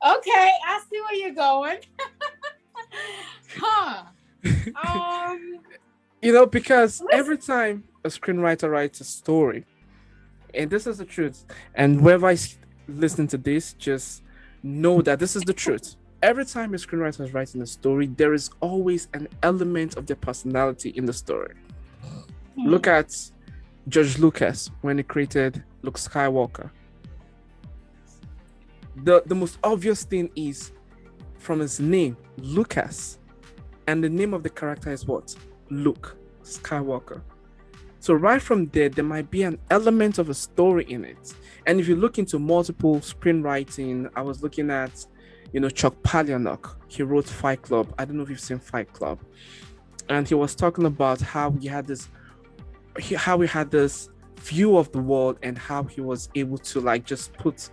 Okay, I see where you're going. Because every time a screenwriter writes a story, and this is the truth, and whoever is listening to this, just know that this is the truth. Every time a screenwriter is writing a story, there is always an element of their personality in the story. Look at George Lucas when he created Luke Skywalker. The most obvious thing is from his name, Lucas, and the name of the character is what? Luke Skywalker. So right from there might be an element of a story in it. And if you look into multiple screenwriting, I was looking at, Chuck Palahniuk. He wrote Fight Club. I don't know if you've seen Fight Club. And he was talking about how he had this view of the world, and how he was able to like just put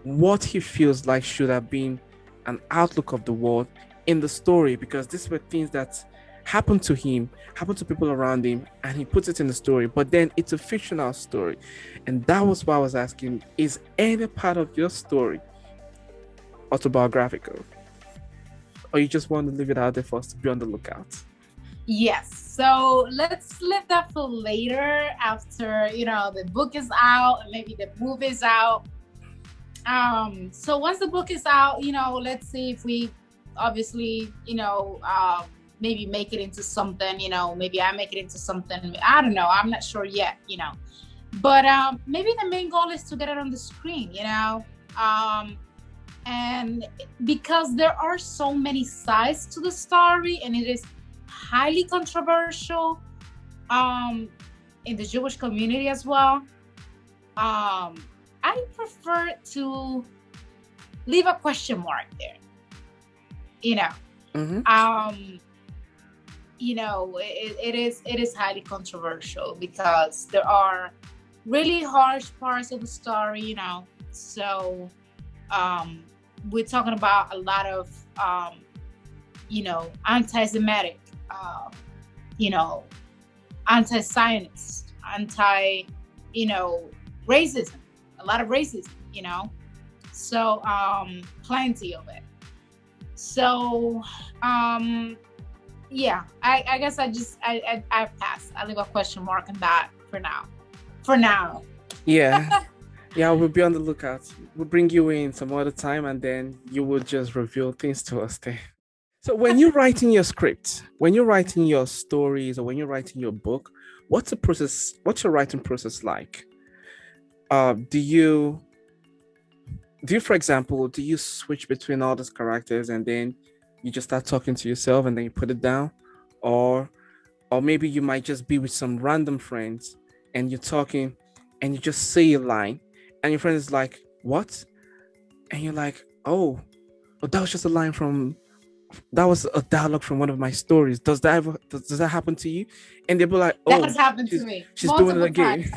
what he feels like should have been an outlook of the world in the story, because these were things that happened to him, happened to people around him, and he puts it in the story. But then it's a fictional story. And that was why I was asking, is any part of your story autobiographical? Or you just want to leave it out there for us to be on the lookout? Yes. So let's leave that for later, after, the book is out and maybe the movie is out. So once the book is out, let's see if we obviously, maybe make it into something, maybe I make it into something. I don't know. I'm not sure yet, but maybe the main goal is to get it on the screen, and because there are so many sides to the story, and it is highly controversial in the Jewish community as well. I prefer to leave a question mark there. Mm-hmm. It is highly controversial because there are really harsh parts of the story. So we're talking about a lot of anti-Semitic, anti-Zionist, racism, a lot of racism, so plenty of it. So yeah, I guess I pass. I leave a question mark on that for now. Yeah. Yeah, we'll be on the lookout. We'll bring you in some other time, and then you will just reveal things to us there. So when you're writing your script, when you're writing your stories, or when you're writing your book, what's your writing process like? Do you, for example, do you switch between all these characters and then you just start talking to yourself and then you put it down? Or maybe you might just be with some random friends and you're talking and you just say a line and your friend is like, what? And you're like, oh, that was just a line that was a dialogue from one of my stories. Does that happen to you? And they'll be like, oh, that has happened to me. She's doing it again.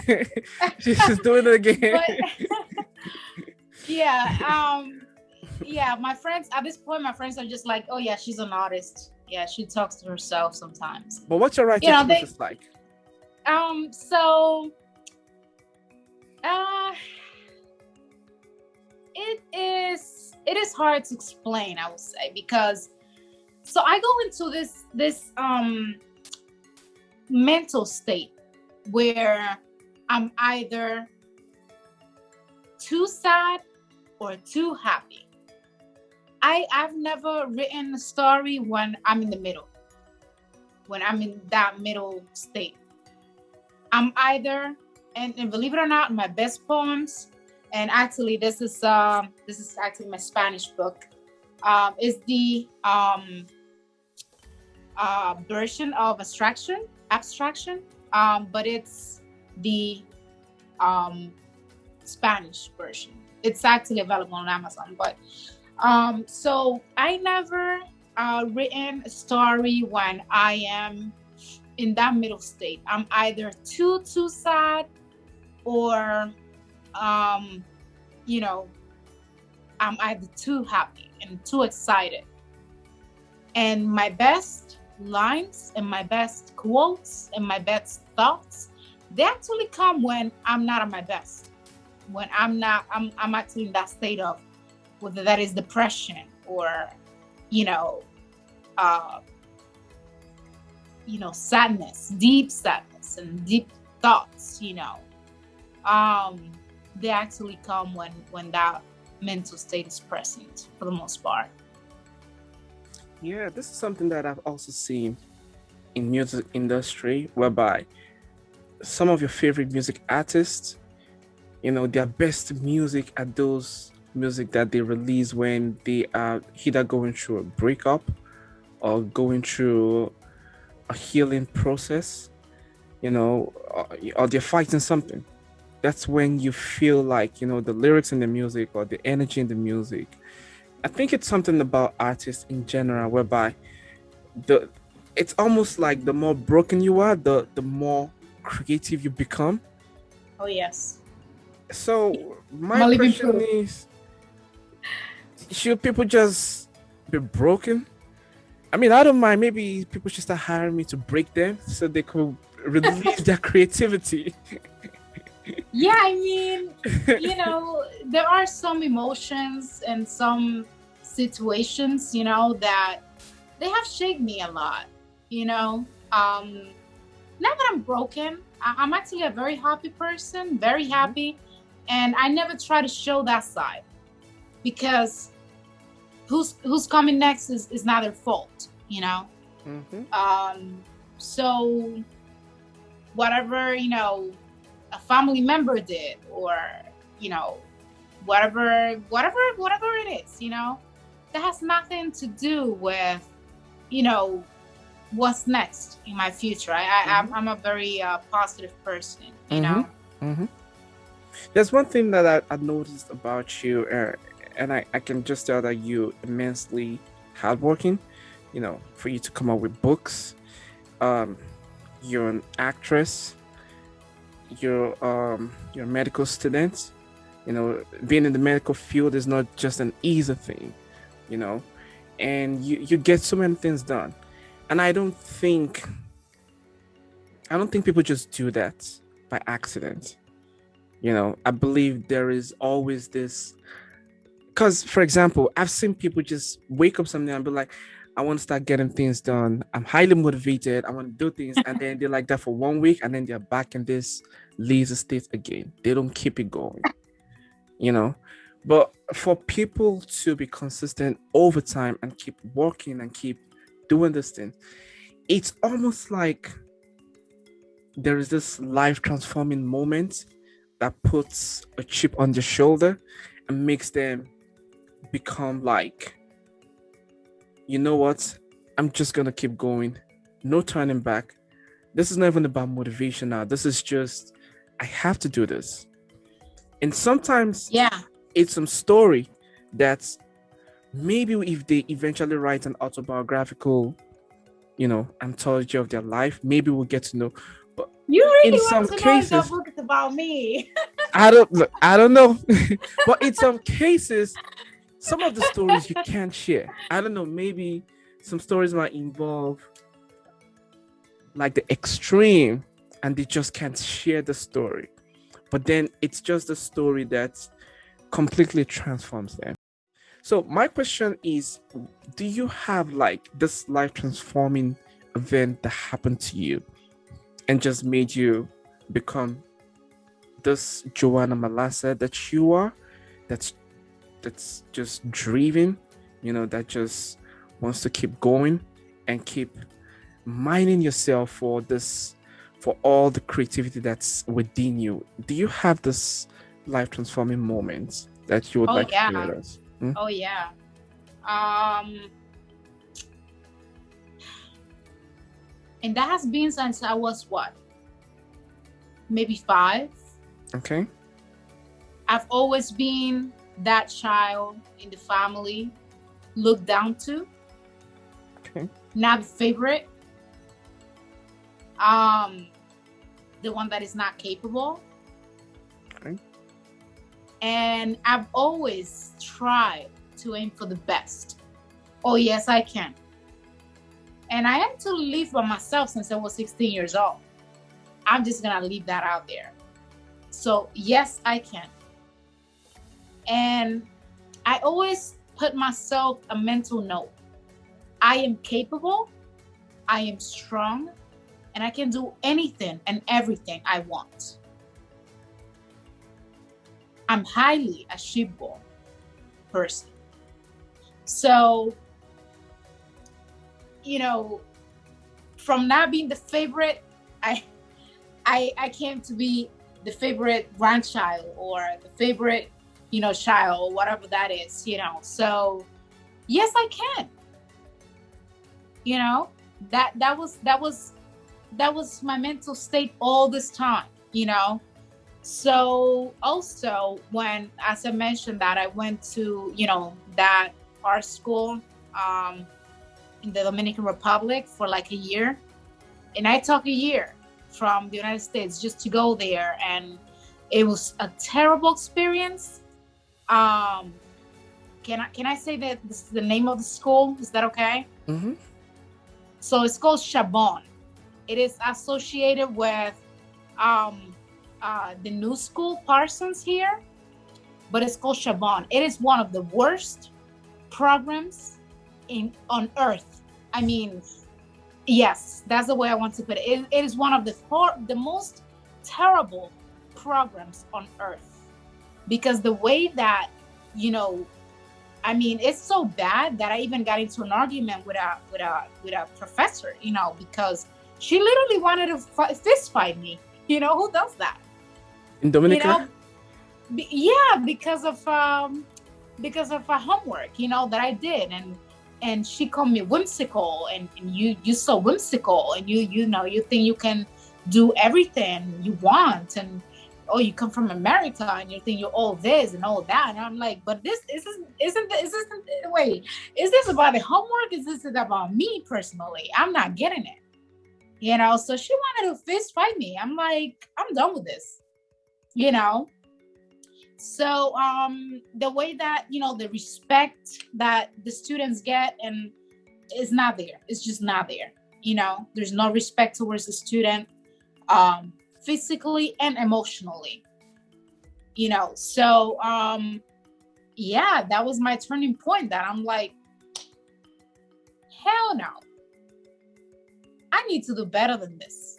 She's doing it again. Yeah. Yeah. My friends at this point, are just like, oh yeah, she's an artist. Yeah, she talks to herself sometimes. But what's your writing process like? So it is hard to explain, I would say, because so I go into this mental state where I'm either too sad or too happy. I've never written a story when I'm in the middle, when I'm in that middle state. I'm either, and believe it or not, my best poems, and actually this is actually my Spanish book, is the version of abstraction, but it's the Spanish version. It's actually available on Amazon. But so I never written a story when I am in that middle state. I'm either too sad, or I'm either too happy and too excited. And my best lines and my best quotes and my best thoughts, they actually come when I'm not at my best. When I'm actually in that state of, whether that is depression or, sadness, deep sadness and deep thoughts, they actually come when that mental state is present for the most part. Yeah, this is something that I've also seen in music industry, whereby some of your favorite music artists, their best music are those music that they release when they are either going through a breakup or going through a healing process, or they're fighting something. That's when you feel like, the lyrics in the music or the energy in the music. I think it's something about artists in general, whereby it's almost like the more broken you are, the more creative you become. Oh, yes. So my question is, should people just be broken? I mean, I don't mind. Maybe people should start hiring me to break them so they could release their creativity. Yeah, I mean, there are some emotions and some situations, that they have shaped me a lot, Now that I'm broken, I'm actually a very happy person, very happy. And I never try to show that side, because who's coming next is not their fault, So whatever, a family member did, or, whatever it is, that has nothing to do with, what's next in my future. I'm a very positive person, you know. There's one thing that I noticed about you, and I can just tell that you immensely hardworking, for you to come up with books. You're an actress. You're a medical student. Being in the medical field is not just an easy thing, and you get so many things done. And I don't think people just do that by accident. I believe there is always this, because, for example, I've seen people just wake up someday and be like, I want to start getting things done. I'm highly motivated. I want to do things. And then they're like that for 1 week, and then they're back in this lazy state again. They don't keep it going, But for people to be consistent over time and keep working and keep doing this thing, it's almost like there is this life transforming moment that puts a chip on their shoulder and makes them become like, you know what? I'm just going to keep going. No turning back. This is not even about motivation now. This is just, I have to do this. And sometimes it's some story that's maybe if they eventually write an autobiographical, anthology of their life, maybe we'll get to know. But you really want to know if the book is about me? I don't know. But in some cases, some of the stories you can't share. I don't know, maybe some stories might involve like the extreme and they just can't share the story. But then it's just a story that completely transforms them. So my question is, do you have like this life transforming event that happened to you and just made you become this Joanna Malasa that you are, that's just driven, that just wants to keep going and keep mining yourself for all the creativity that's within you? Do you have this life transforming moment that you would like to share with us? Oh yeah. And that has been since I was maybe 5. Okay. I've always been that child in the family looked down to. Okay. Not the favorite. The one that is not capable. Okay. And I've always tried to aim for the best. Oh yes, I can. And I had to live by myself since I was 16 years old. I'm just gonna leave that out there. So yes, I can. And I always put myself a mental note. I am capable, I am strong, and I can do anything and everything I want. I'm highly achievable person. So, from not being the favorite, I came to be the favorite grandchild or the favorite, child or whatever that is, So yes, I can. You know, that was my mental state all this time. So also when, as I mentioned, that I went to, that art school in the Dominican Republic for like a year. And I took a year from the United States just to go there. And it was a terrible experience. Can I say that this is the name of the school? Is that okay? Mm-hmm. So it's called Chabon. It is associated with the new school Parsons here, but it's called Chabon. It is one of the worst programs on earth. I mean, yes, that's the way I want to put it. It is one of the most terrible programs on earth, because the way that, I mean, it's so bad that I even got into an argument with a professor, because she literally wanted to fist fight me. Who does that? In Dominica? Yeah, because of her homework, that I did, and she called me whimsical, and you so whimsical, and you think you can do everything you want, and oh, you come from America and you think you're all this and all that, and I'm like, but this isn't wait, is this about the homework? Is this about me personally? I'm not getting it. So she wanted to fist fight me. I'm like, I'm done with this. So the way that, the respect that the students get and is not there. It's just not there. There's no respect towards the student, physically and emotionally. So yeah, that was my turning point, that I'm like, hell no. I need to do better than this.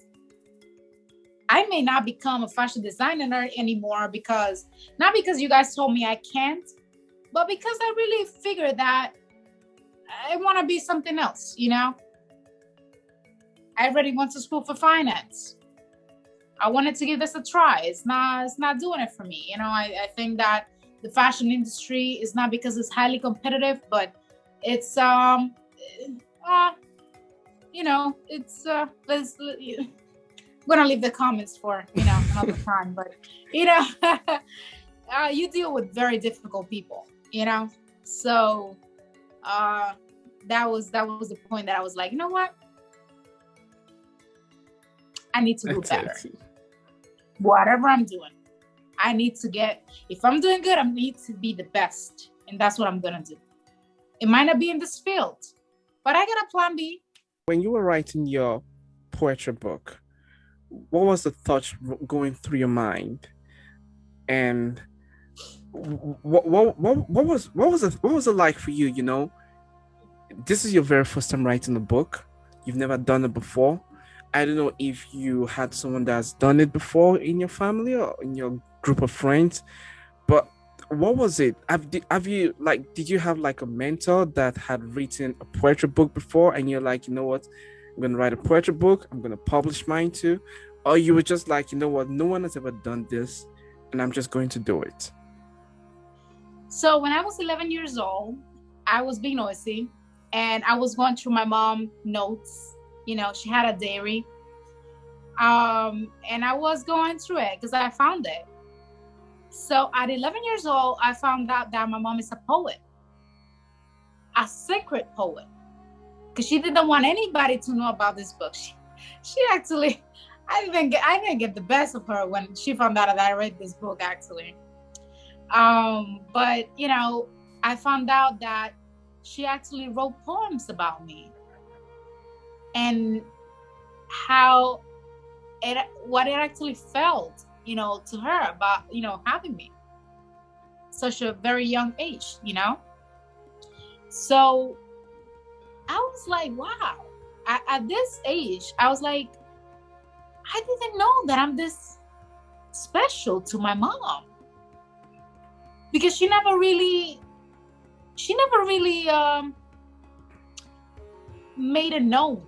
I may not become a fashion designer anymore not because you guys told me I can't, but because I really figured that I want to be something else, I already went to school for finance. I wanted to give this a try. It's not doing it for me. I think that the fashion industry is not because it's highly competitive, but it's I'm gonna leave the comments for another time, but you deal with very difficult people, so that was the point that I was like, you know what, I need to do better. Whatever I'm doing, I need to if I'm doing good, I need to be the best, and that's what I'm gonna do. It might not be in this field, but I got a plan B. When you were writing your poetry book, what was the thoughts going through your mind, and what was it like for you? This is your very first time writing a book. You've never done it before. I don't know if you had someone that's done it before in your family or in your group of friends, but what was it? Did you have like a mentor that had written a poetry book before, and you're like, you know what, I'm gonna write a poetry book, I'm gonna publish mine too? Or you were just like, you know what, no one has ever done this, and I'm just going to do it? So when I was 11 years old, I was being noisy, and I was going through my mom's notes. She had a diary, and I was going through it because I found it. So at 11 years old, I found out that my mom is a poet, a secret poet, because she didn't want anybody to know about this book. She actually, I didn't get the best of her when she found out that I read this book, actually. But I found out that she actually wrote poems about me, and what it actually felt, to her about, having me such a very young age, So I was like, wow, at this age, I was like, I didn't know that I'm this special to my mom, because she never really made it known,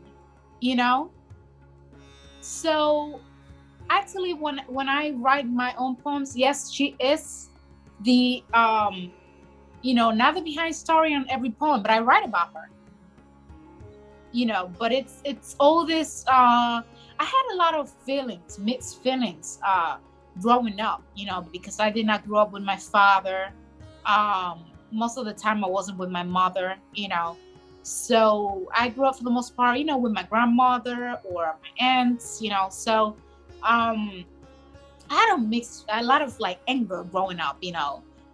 So actually, when I write my own poems, yes, she is the not the behind story on every poem, but I write about her. But it's all this. I had a lot of feelings, mixed feelings, growing up. Because I did not grow up with my father. Most of the time, I wasn't with my mother. So I grew up for the most part, with my grandmother or my aunts. So um, I had a lot of like anger growing up.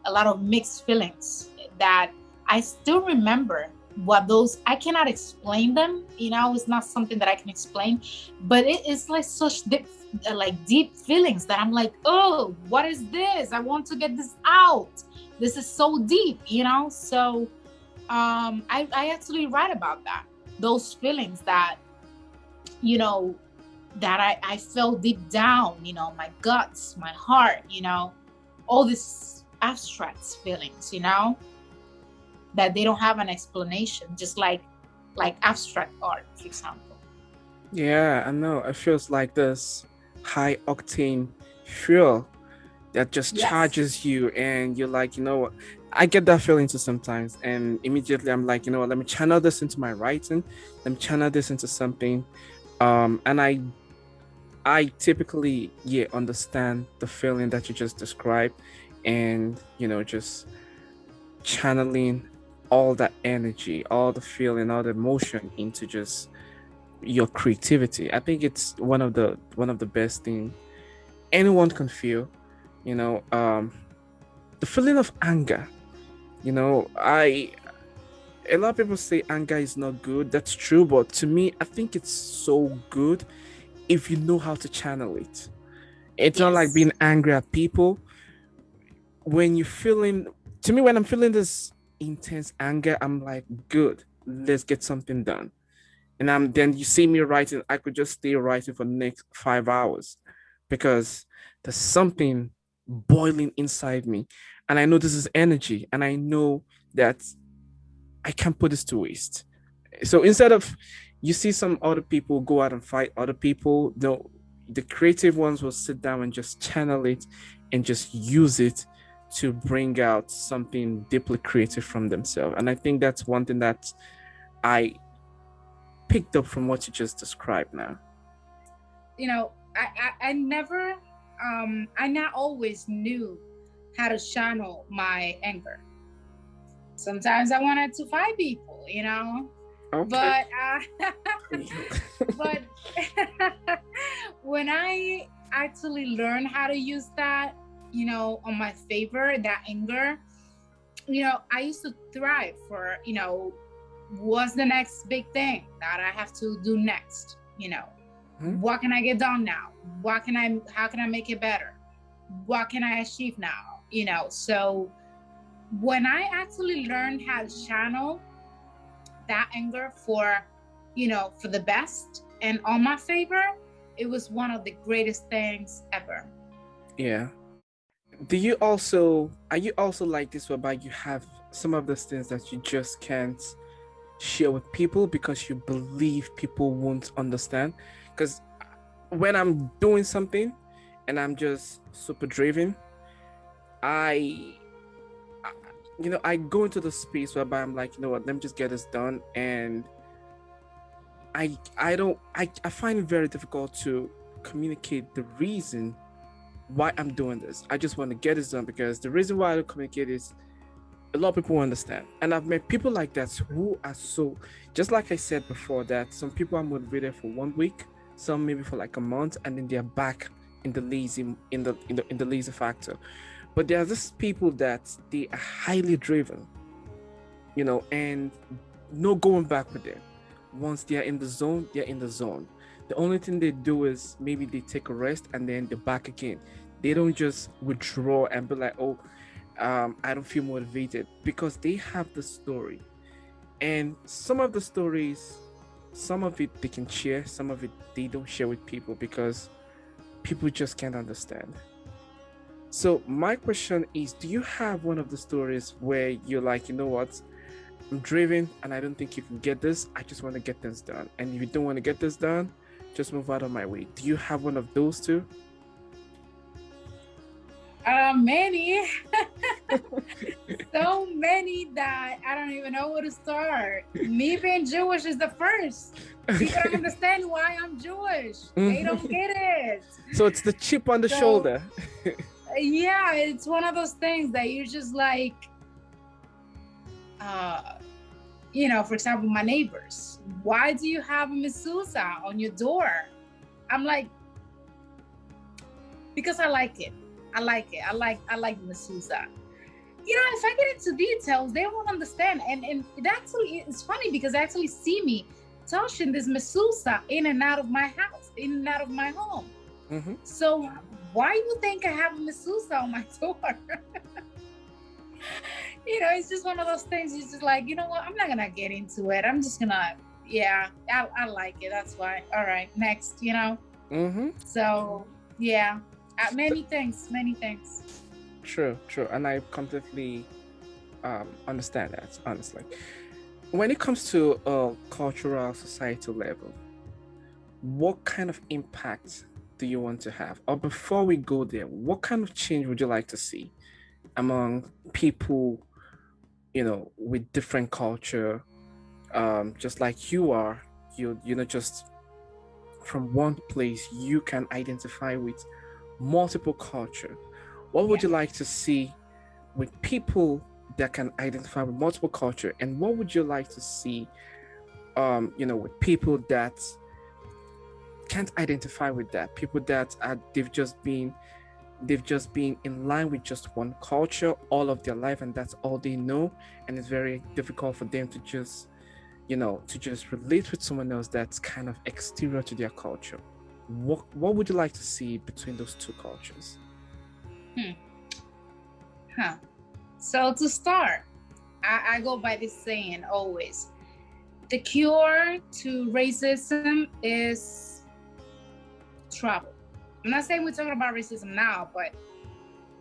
A lot of mixed feelings that I still remember. What those, I cannot explain them. It's not something that I can explain, but it is like such deep feelings that I'm like, oh, what is this? I want to get this out. This is so deep. So I actually write about that, those feelings that you know I felt deep down, my guts, my heart, all these abstract feelings, that they don't have an explanation, just like abstract art, for example. Yeah, I know. It feels like this high octane fuel that just Yes. charges you, and you're like, what? I get that feeling too sometimes, and immediately I'm like, what? Let me channel this into my writing. Let me channel this into something. And I typically, yeah, understand the feeling that you just described, and just channeling all that energy, all the feeling, all the emotion into just your creativity. I think it's one of the best thing anyone can feel. The feeling of anger. I A lot of people say anger is not good. That's true, but to me, I think it's so good if you know how to channel it. It's not like Yes. being angry at people. When you're feeling, to me, when I'm feeling this intense anger, I'm like, good, let's get something done. And then you see me writing, I could just stay writing for the next 5 hours because there's something boiling inside me. And I know this is energy, and I know that I can't put this to waste. So instead of, you see some other people go out and fight other people, the creative ones will sit down and just channel it and just use it to bring out something deeply creative from themselves. And I think that's one thing that I picked up from what you just described now. I never, I not always knew how to channel my anger. Sometimes I wanted to fight people, Okay. but but when I actually learned how to use that, on my favor, that anger, I used to thrive for, what's the next big thing that I have to do next? Hmm? What can I get done now? How can I make it better? What can I achieve now? So when I actually learned how to channel that anger for the best and on my favor, it was one of the greatest things ever. Yeah. Are you also like this whereby you have some of those things that you just can't share with people because you believe people won't understand? Because when I'm doing something and I'm just super driven, I, I go into the space whereby I'm like, what, let me just get this done. And I don't, I find it very difficult to communicate the reason why I'm doing this. I just want to get this done because the reason why I don't communicate is a lot of people understand. And I've met people like that who are so, just like I said before, that some people are motivated for 1 week, some maybe for like a month, and then they're back in the lazy factor. But there are just people that they are highly driven, and no going back with them. Once they are in the zone, they're in the zone. The only thing they do is maybe they take a rest and then they're back again. They don't just withdraw and be like, oh, I don't feel motivated, because they have the story. And some of the stories, some of it they can share, some of it they don't share with people because people just can't understand. So my question is, do you have one of the stories where you're like, you know what, I'm driven and I don't think you can get this. I just want to get this done. And if you don't want to get this done, just move out of my way. Do you have one of those two? Many. So many that I don't even know where to start. Me being Jewish is the first. People don't understand why I'm Jewish. They don't get it. So it's the chip on the shoulder. Yeah, it's one of those things that you're just like, for example, my neighbors. Why do you have a mezuzah on your door? I'm like, because I like it. I like mezuzah. If I get into details, they won't understand. And it actually, it's funny because they actually see me touching this mezuzah in and out of my house, in and out of my home. Mm-hmm. So why you think I have a mezuzah on my door? It's just one of those things. It's just like, you know what? I'm not going to get into it. I'm just going to, I like it. That's why. All right, next, Mm-hmm. So, yeah, many things. True. And I completely understand that, honestly. When it comes to a cultural, societal level, what kind of impact do you want to have? Or before we go there, what kind of change would you like to see among people, with different culture, just like you are, just from one place, you can identify with multiple culture. What would you like to see with people that can identify with multiple culture? And what would you like to see, with people that can't identify with that? People that they've just been in line with just one culture all of their life, and that's all they know. And it's very difficult for them to just relate with someone else that's kind of exterior to their culture. What would you like to see between those two cultures? So to start, I go by this saying always: the cure to racism is travel. I'm not saying we're talking about racism now, but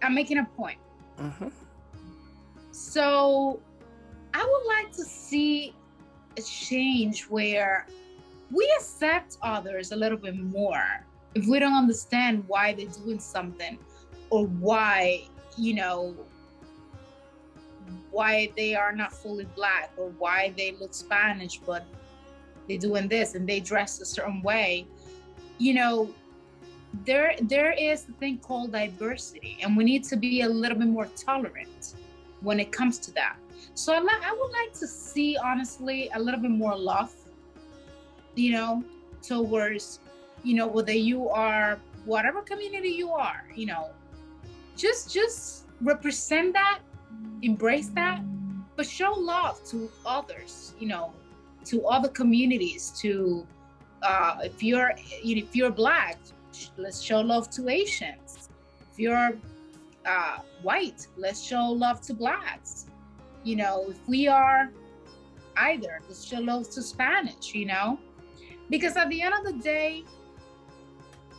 I'm making a point. Uh-huh. So I would like to see a change where we accept others a little bit more if we don't understand why they're doing something, or why they are not fully Black, or why they look Spanish but they're doing this and they dress a certain way. There is a thing called diversity, and we need to be a little bit more tolerant when it comes to that. So I would like to see, honestly, a little bit more love, towards, whether you are whatever community you are, just represent that, embrace that, but show love to others, to other communities, to if you're Black, let's show love to Asians. If you're white, let's show love to Blacks. If we are either, let's show love to Spanish, because at the end of the day,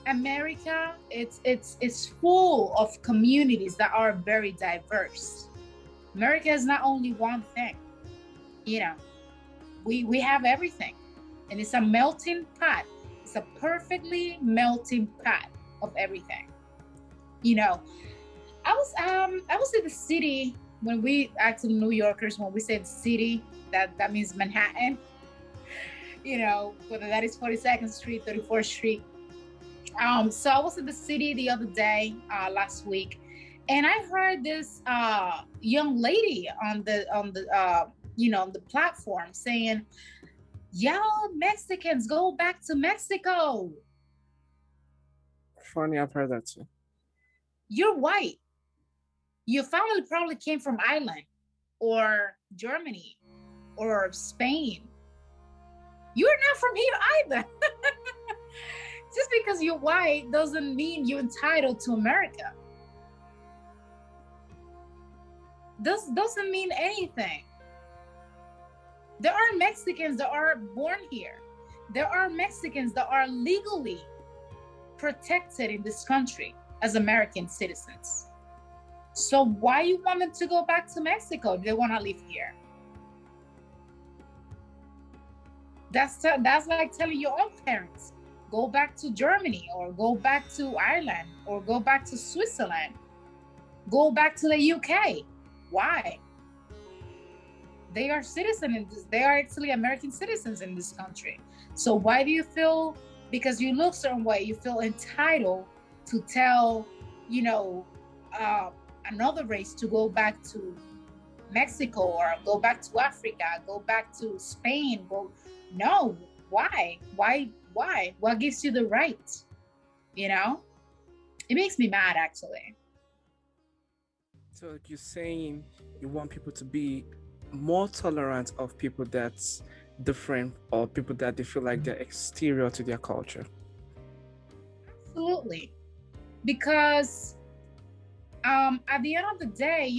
America, it's full of communities that are very diverse. America is not only one thing, we have everything, and it's a melting pot. It's a perfectly melting pot of everything. I was in the city when we actually New Yorkers, when we say the city, that means Manhattan. Whether that is 42nd Street, 34th Street. So I was in the city the other day, last week, and I heard this young lady on the platform saying, "Y'all Mexicans, go back to Mexico." Funny, I've heard that too. You're white. Your family probably came from Ireland or Germany or Spain. You're not from here either. Just because you're white doesn't mean you're entitled to America. This doesn't mean anything. There are Mexicans that are born here. There are Mexicans that are legally protected in this country as American citizens. So why you want them to go back to Mexico if they want to live here? That's like telling your own parents, go back to Germany, or go back to Ireland, or go back to Switzerland. Go back to the UK. Why? They are citizens in this, they are actually American citizens in this country. So why do you feel, because you look certain way, you feel entitled to tell, you know, another race to go back to Mexico or go back to Africa, go back to Spain? No. Why? What gives you the right? You know, it makes me mad, actually. So you're saying you want people to be more tolerant of people that's different or people that they feel like they're exterior to their culture. Absolutely. Because at the end of the day,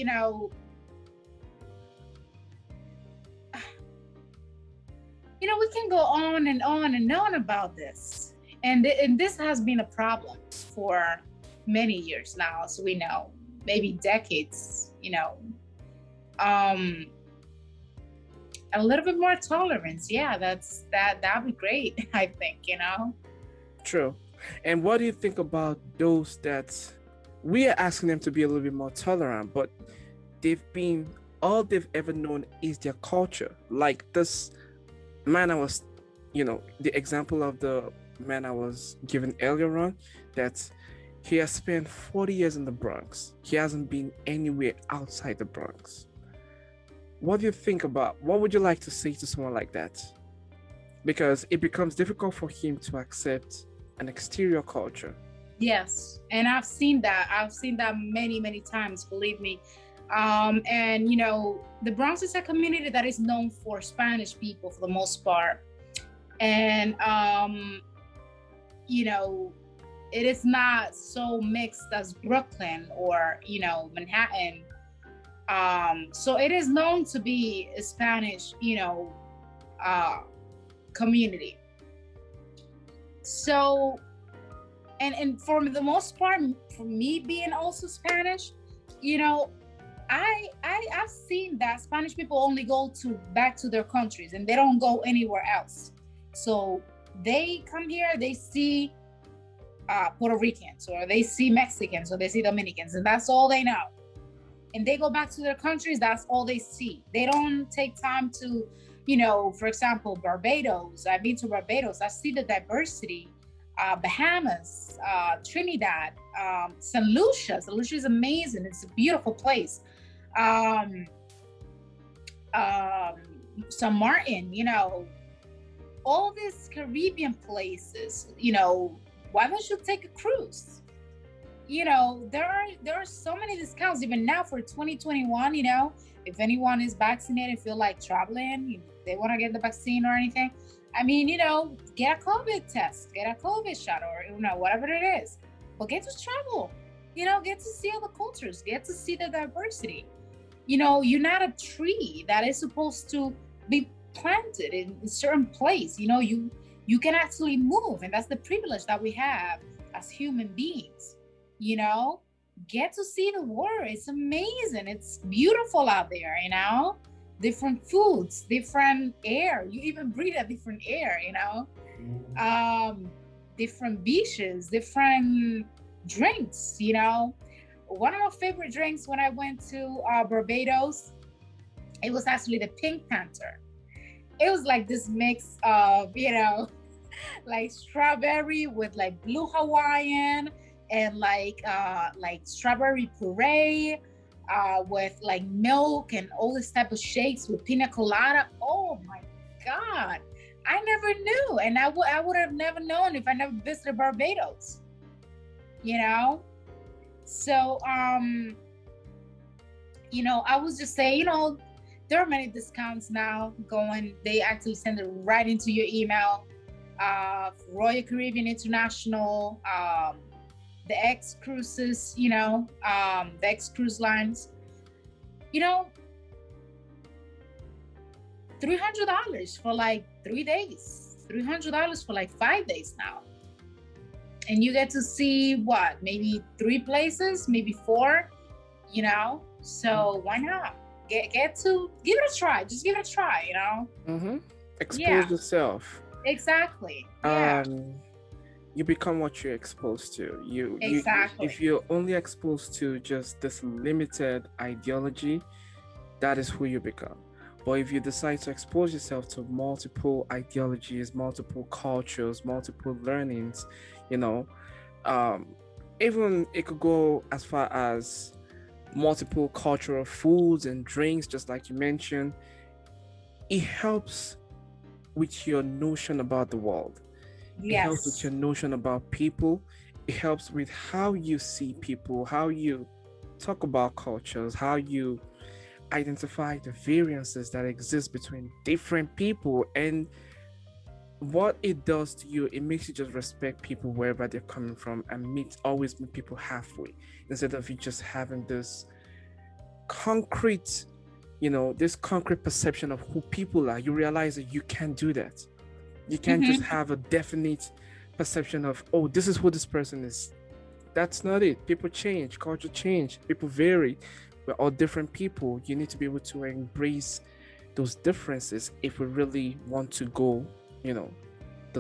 we can go on and on and on about this. And this has been a problem for many years now, as we know, maybe decades, a little bit more tolerance. Yeah, that'd be great, I think, True. And what do you think about those that we are asking them to be a little bit more tolerant, but all they've ever known is their culture? Like this man the example of the man I was given earlier on, that he has spent 40 years in the Bronx. He hasn't been anywhere outside the Bronx. What do you think about, what would you like to say to someone like that? Because it becomes difficult for him to accept an exterior culture. Yes, and I've seen that many, many times, believe me. And the Bronx is a community that is known for Spanish people for the most part. And it is not so mixed as Brooklyn or Manhattan. So it is known to be a Spanish community. So and for the most part, for me being also Spanish, I've seen that Spanish people only go back to their countries and they don't go anywhere else. So they come here, they see Puerto Ricans, or they see Mexicans, or they see Dominicans, and that's all they know. And they go back to their countries, that's all they see. They don't take time to, for example, Barbados. I've been to Barbados, I see the diversity. Bahamas, Trinidad, St. Lucia. St. Lucia is amazing. It's a beautiful place. St. Martin, all these Caribbean places, why don't you take a cruise? There are so many discounts even now for 2021, if anyone is vaccinated, feel like traveling, they want to get the vaccine or anything. I mean, get a COVID test, get a COVID shot, or, whatever it is, but get to travel, get to see other cultures, get to see the diversity. You're not a tree that is supposed to be planted in a certain place. You can actually move, and that's the privilege that we have as human beings. Get to see the world. It's amazing. It's beautiful out there, different foods, different air. You even breathe a different air, different beaches, different drinks. One of my favorite drinks when I went to Barbados, it was actually the Pink Panther. It was like this mix of, like strawberry with like blue Hawaiian and like strawberry puree. With like milk and all this type of shakes with pina colada. Oh my God. I never knew. And I would have never known if I never visited Barbados, So, I was just saying, there are many discounts now going. They actually send it right into your email. Royal Caribbean International, the X cruises, the X cruise lines, $300 for like 3 days, $300 for like 5 days now. And you get to see maybe 3 places, maybe 4, so why not get to give it a try. Just give it a try, Expose yourself. Exactly. Yeah. you become what you're exposed to. Exactly. If you're only exposed to just this limited ideology, that is who you become. But if you decide to expose yourself to multiple ideologies, multiple cultures, multiple learnings, you know, um, even it could go as far as multiple cultural foods and drinks, just like you mentioned, it helps with your notion about the world. It helps with Yes. your notion about people. It helps with how you see people, how you talk about cultures, how you identify the variances that exist between different people. And what it does to you, it makes you just respect people wherever they're coming from and always meet people halfway instead of you just having this concrete, this concrete perception of who people are. You realize that you can't do that. You can't just have a definite perception of, oh, this is who this person is. That's not it. People change, culture change, people vary. We're all different people. You need to be able to embrace those differences if we really want to go, the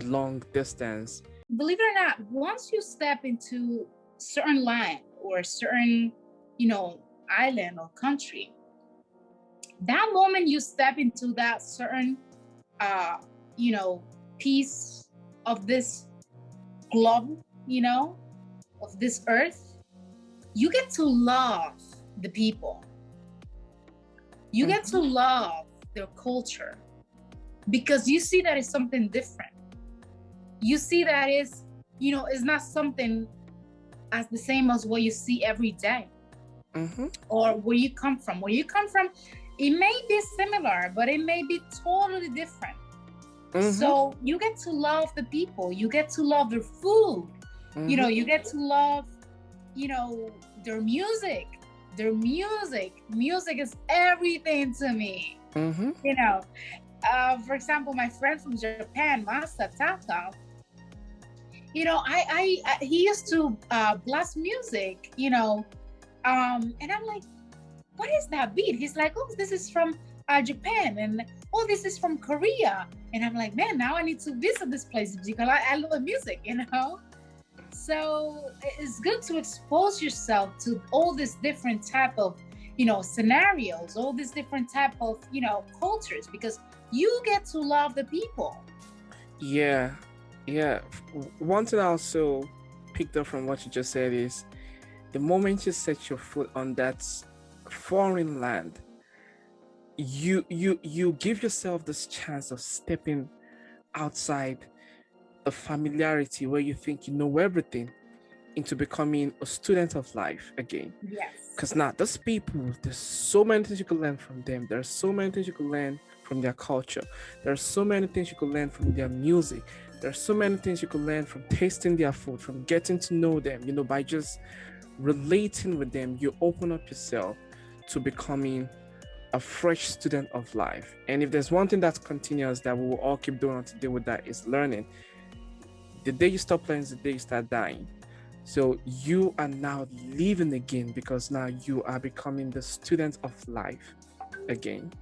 long distance. Believe it or not, once you step into certain land or certain, island or country, that moment you step into that certain, piece of this globe, of this earth, you get to love the people. You get to love their culture because you see that it's something different. You see that it's not something as the same as what you see every day. Or where you come from. Where you come from, it may be similar, but it may be totally different. So you get to love the people. You get to love their food. You get to love, their music. Their music is everything to me. For example, my friend from Japan, Masa Taka, he used to blast music, and I'm like, what is that beat? He's like, oh, this is from Japan, and oh, this is from Korea. And I'm like, man, now I need to visit this place because I love music, So it's good to expose yourself to all these different type of, scenarios, all these different type of, cultures, because you get to love the people. Yeah. One thing I also picked up from what you just said is the moment you set your foot on that foreign land, you give yourself this chance of stepping outside a familiarity where you think you know everything into becoming a student of life again. Yes. Because now those people, there's so many things you could learn from them. There's so many things you could learn from their culture. There's so many things you could learn from their music. There's so many things you could learn from tasting their food, from getting to know them. By just relating with them, you open up yourself to becoming a fresh student of life. And if there's one thing that's continuous that we will all keep doing to deal with that is learning. The day you stop learning is the day you start dying. So you are now living again because now you are becoming the student of life again.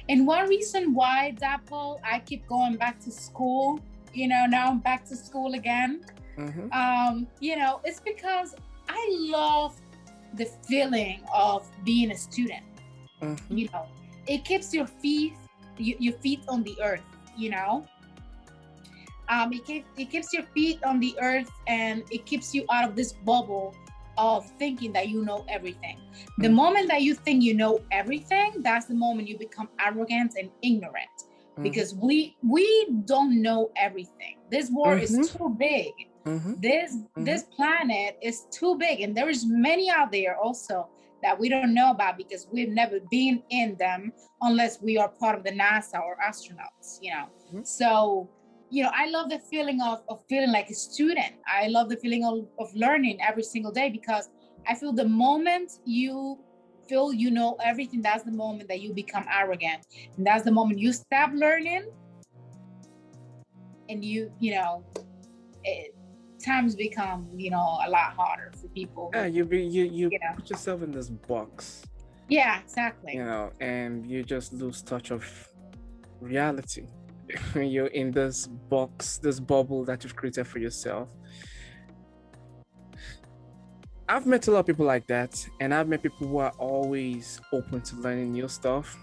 And one reason why, Dapo, I keep going back to school, now I'm back to school again. It's because I love the feeling of being a student. It keeps your feet on the earth, it keeps your feet on the earth, and it keeps you out of this bubble of thinking that you know everything. The moment that you think you know everything, that's the moment you become arrogant and ignorant, because we don't know everything. This world is too big. This planet is too big, and there is many out there also that we don't know about because we've never been in them unless we are part of the NASA or astronauts, So I love the feeling of feeling like a student. I love the feeling of learning every single day, because I feel the moment you feel you know everything, that's the moment that you become arrogant. And that's the moment you stop learning, and times become, a lot harder for people. Yeah, you put yourself in this box. Yeah, exactly. And you just lose touch of reality you're in this box, this bubble that you've created for yourself. I've met a lot of people like that, and I've met people who are always open to learning new stuff.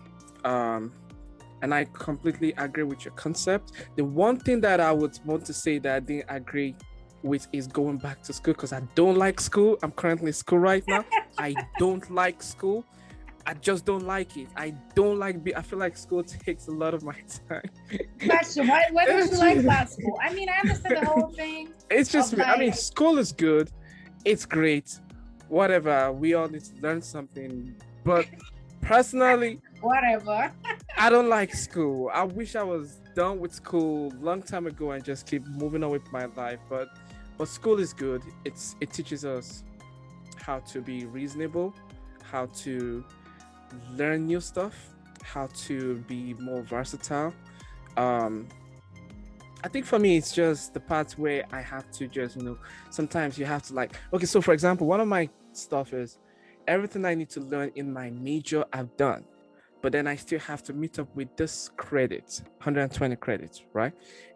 And I completely agree with your concept. The one thing that I would want to say that I didn't agree with is going back to school, because I don't like school. I'm currently in school right now. I don't like school. I just don't like it. I don't like I feel like school takes a lot of my time. Question: What did you like about school? I mean, I understand the whole thing. It's just, Okay. I mean, school is good. It's great. Whatever. We all need to learn something. But personally, Whatever. I don't like school. I wish I was done with school long time ago and just keep moving on with my life. But school is good. It teaches us how to be reasonable, how to learn new stuff, how to be more versatile. I think for me, it's just the part where I have to just, sometimes you have to like, okay, so for example, one of my stuff is everything I need to learn in my major I've done, but then I still have to meet up with this credit, 120 credits, right?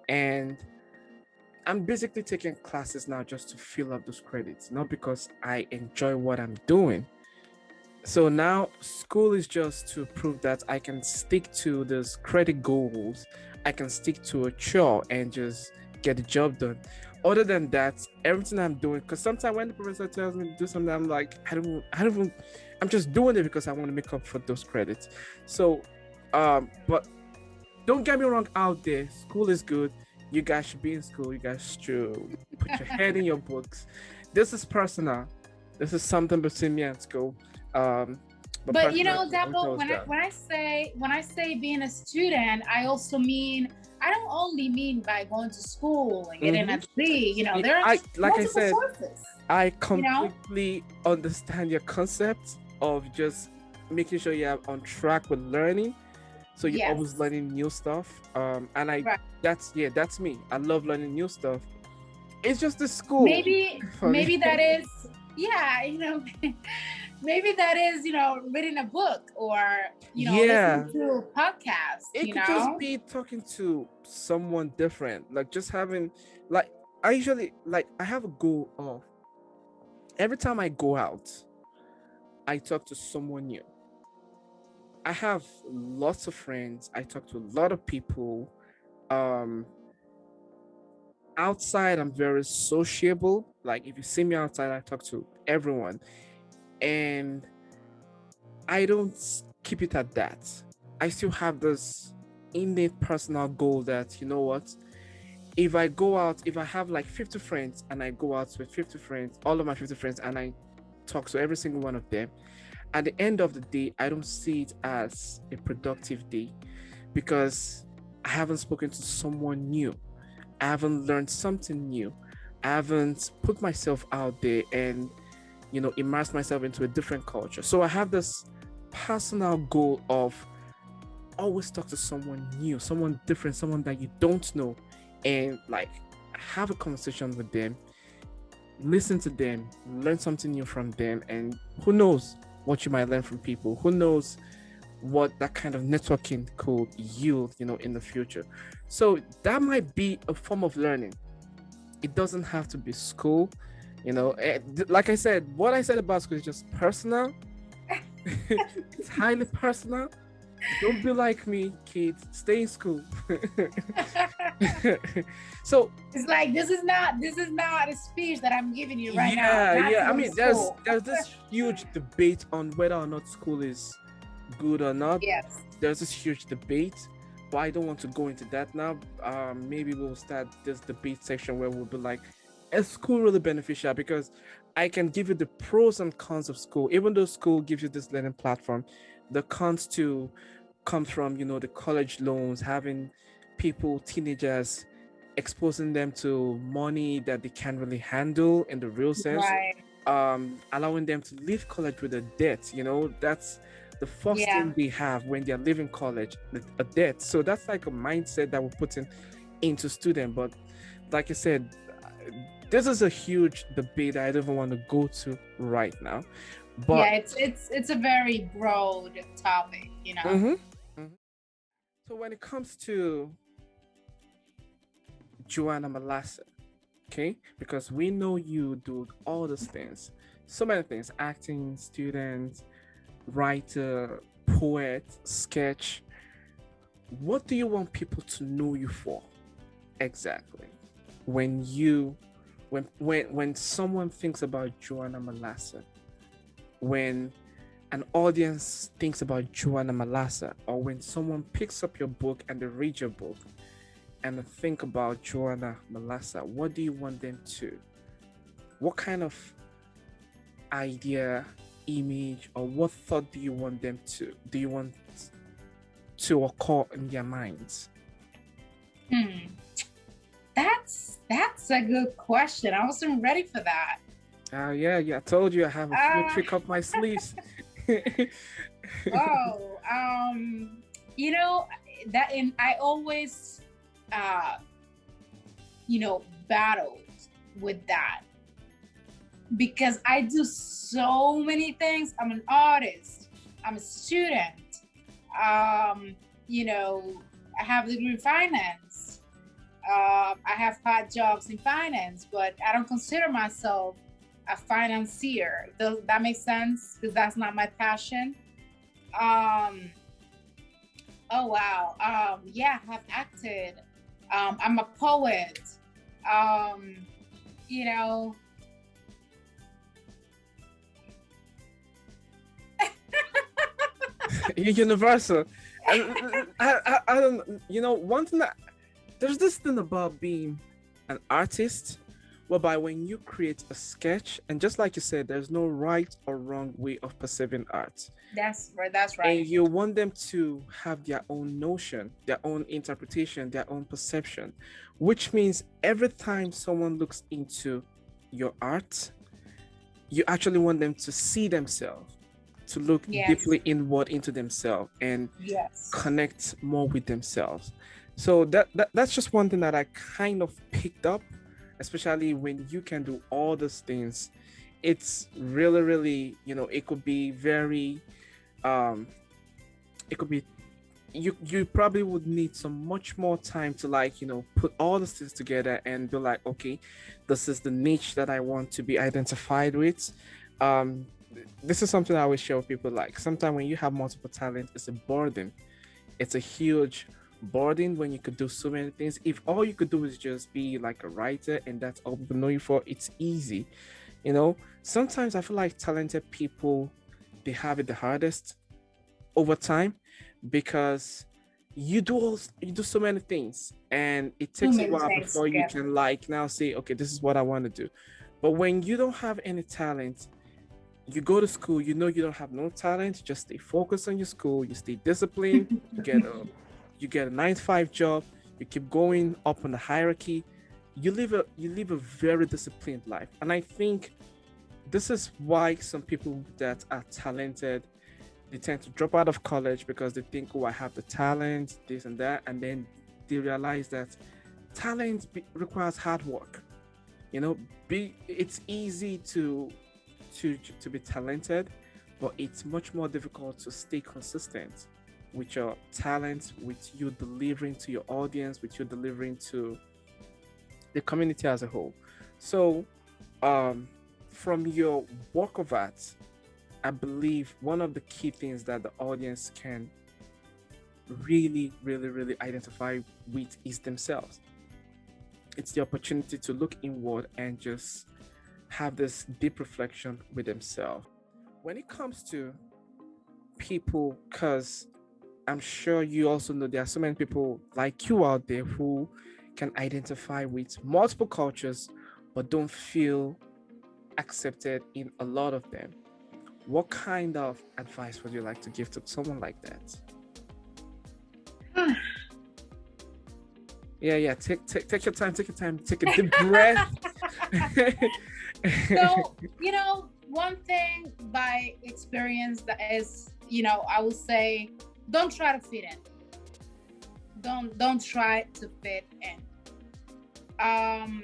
And I'm basically taking classes now just to fill up those credits, not because I enjoy what I'm doing. So now school is just to prove that I can stick to those credit goals. I can stick to a chore and just get the job done. Other than that, everything I'm doing, because sometimes when the professor tells me to do something, I'm like, I'm just doing it because I want to make up for those credits. So, but don't get me wrong out there, school is good. You guys should be in school. You guys should put your head in your books. This is personal. This is something between me and school. But Dapo, when I say being a student, I also mean, I don't only mean by going to school and getting a degree. There are multiple sources. I completely understand your concept of just making sure you're on track with learning. So you're always learning new stuff. That's me. I love learning new stuff. It's just the school. Maybe that is, maybe that is, reading a book or, listening to a podcast. It could just be talking to someone different. Like just having, like, I have a goal of every time I go out, I talk to someone new. I have lots of friends. I talk to a lot of people. Outside, I'm very sociable. Like if you see me outside, I talk to everyone. And I don't keep it at that. I still have this innate personal goal that, you know what? If I go out, if I have like 50 friends and I go out with 50 friends, all of my 50 friends, and I talk to every single one of them, at the end of the day, I don't see it as a productive day because I haven't spoken to someone new. I haven't learned something new. I haven't put myself out there and, immerse myself into a different culture. So I have this personal goal of always talk to someone new, someone different, someone that you don't know, and like have a conversation with them, listen to them, learn something new from them, and who knows what you might learn from people. Who knows what that kind of networking could yield, in the future. So that might be a form of learning. It doesn't have to be school. Like I said, what I said about school is just personal. It's highly personal. Don't be like me, kids. Stay in school. So it's like this is not a speech that I'm giving you right now. Yeah. I mean, there's this huge debate on whether or not school is good or not. Yes. There's this huge debate, but I don't want to go into that now. Maybe we'll start this debate section where we'll be like, is school really beneficial? Because I can give you the pros and cons of school. Even though school gives you this learning platform, the cons to come from, the college loans, having people, teenagers, exposing them to money that they can't really handle in the real sense. Right. Allowing them to leave college with a debt, that's the first thing they have when they're leaving college, a debt. So that's like a mindset that we're putting into students. But like I said, this is a huge debate I don't even want to go to right now. But it's a very broad topic, Mm-hmm. So when it comes to Joanna Malassa, okay? Because we know you do all those things, so many things: acting, student, writer, poet, sketch. What do you want people to know you for exactly? When you, when someone thinks about Joanna Malassa, when an audience thinks about Joanna Malassa, or when someone picks up your book and they read your book and think about Joanna Malassa, what do you want them to? What kind of idea, image, or what thought do you want them to? Do you want to occur in their minds? That's a good question. I wasn't ready for that. Yeah, I told you I have a few trick up my sleeves. Oh, that, and I always, battled with that because I do so many things. I'm an artist. I'm a student. I have a degree in finance. I have had jobs in finance, but I don't consider myself a financier. Does that make sense? Because that's not my passion. Oh wow. Yeah, I have acted. I'm a poet. You know. You're universal. I don't. One thing that there's this thing about being an artist, whereby when you create a sketch, and just like you said, there's no right or wrong way of perceiving art. That's right. That's right. And you want them to have their own notion, their own interpretation, their own perception, which means every time someone looks into your art, you actually want them to see themselves, to look deeply inward into themselves and connect more with themselves. So that's just one thing that I kind of picked up, especially when you can do all those things. It's really, really, it could be very, it could be, you probably would need some much more time to put all these things together and be like, okay, this is the niche that I want to be identified with. This is something I always share with people. Like, sometimes when you have multiple talents, it's a burden. It's a huge burden when you could do so many things. If all you could do is just be like a writer and that's all people know you for, it's easy. Sometimes I feel like talented people, they have it the hardest over time because you do so many things and it takes a while before you can now say, okay, this is what I want to do. But when you don't have any talent, you go to school, you don't have no talent, just stay focused on your school, you stay disciplined, you get a 9-to-5 job, you keep going up on the hierarchy, you live a very disciplined life. And I think this is why some people that are talented, they tend to drop out of college because they think, oh, I have the talent, this and that, and then they realize that talent requires hard work. It's easy to be talented, but it's much more difficult to stay consistent with your talent, with you delivering to your audience, with you delivering to the community as a whole. So from your work of art, I believe one of the key things that the audience can really, really, really identify with is themselves. It's the opportunity to look inward and just have this deep reflection with themselves. When it comes to people, because I'm sure you also know there are so many people like you out there who can identify with multiple cultures but don't feel accepted in a lot of them. What kind of advice would you like to give to someone like that? Yeah. Take your time. Take a deep breath. So, one thing by experience that is, I would say, don't try to fit in. Don't try to fit in. I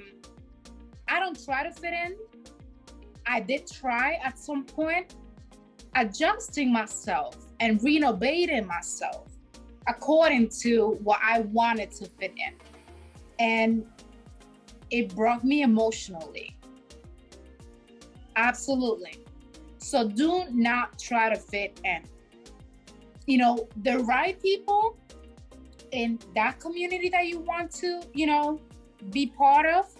don't try to fit in. I did try at some point adjusting myself and renovating myself according to what I wanted to fit in. And it broke me emotionally. Absolutely. So do not try to fit in. You know, the right people in that community that you want to, you know, be part of,